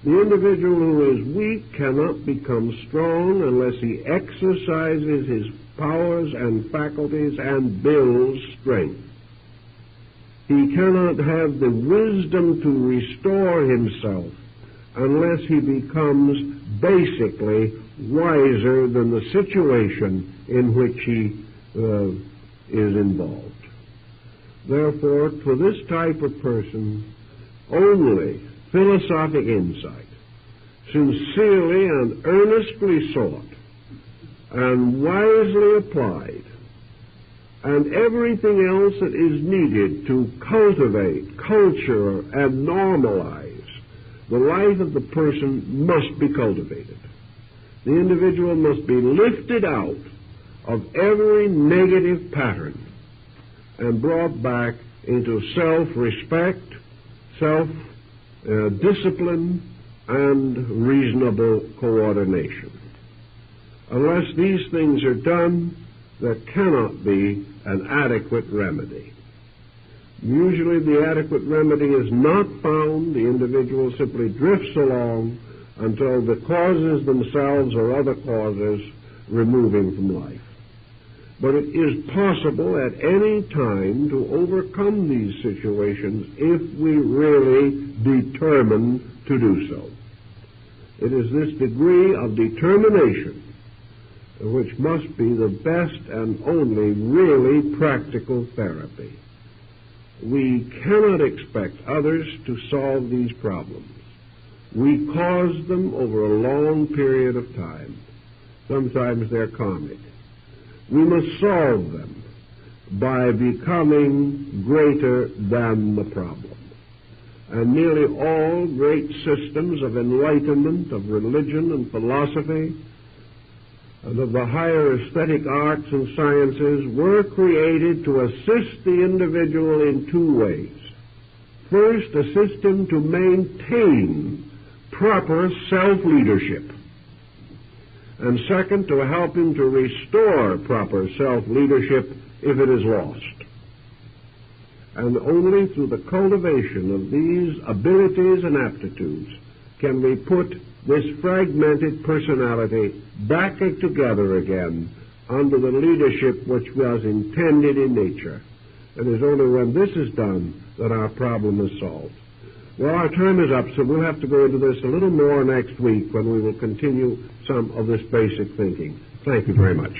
Speaker 1: The individual who is weak cannot become strong unless he exercises his powers and faculties and builds strength. He cannot have the wisdom to restore himself unless he becomes basically wiser than the situation in which he is involved. Therefore, to this type of person, only philosophic insight, sincerely and earnestly sought, and wisely applied, and everything else that is needed to cultivate, culture, and normalize the life of the person must be cultivated. The individual must be lifted out of every negative pattern and brought back into self-respect, self-discipline, and reasonable coordination. Unless these things are done, there cannot be an adequate remedy. Usually the adequate remedy is not found. The individual simply drifts along until the causes themselves or other causes remove him from life. But it is possible at any time to overcome these situations if we really determine to do so. It is this degree of determination which must be the best and only really practical therapy. We cannot expect others to solve these problems. We cause them over a long period of time. Sometimes they're karmic. We must solve them by becoming greater than the problem. And nearly all great systems of enlightenment, of religion and philosophy, and of the higher aesthetic arts and sciences were created to assist the individual in two ways. First, assist him to maintain proper self-leadership. And second, to help him to restore proper self-leadership if it is lost. And only through the cultivation of these abilities and aptitudes can we put this fragmented personality back together again under the leadership which was intended in nature. It is only when this is done that our problem is solved. Well, our time is up, so we'll have to go into this a little more next week when we will continue some of this basic thinking. Thank you very much.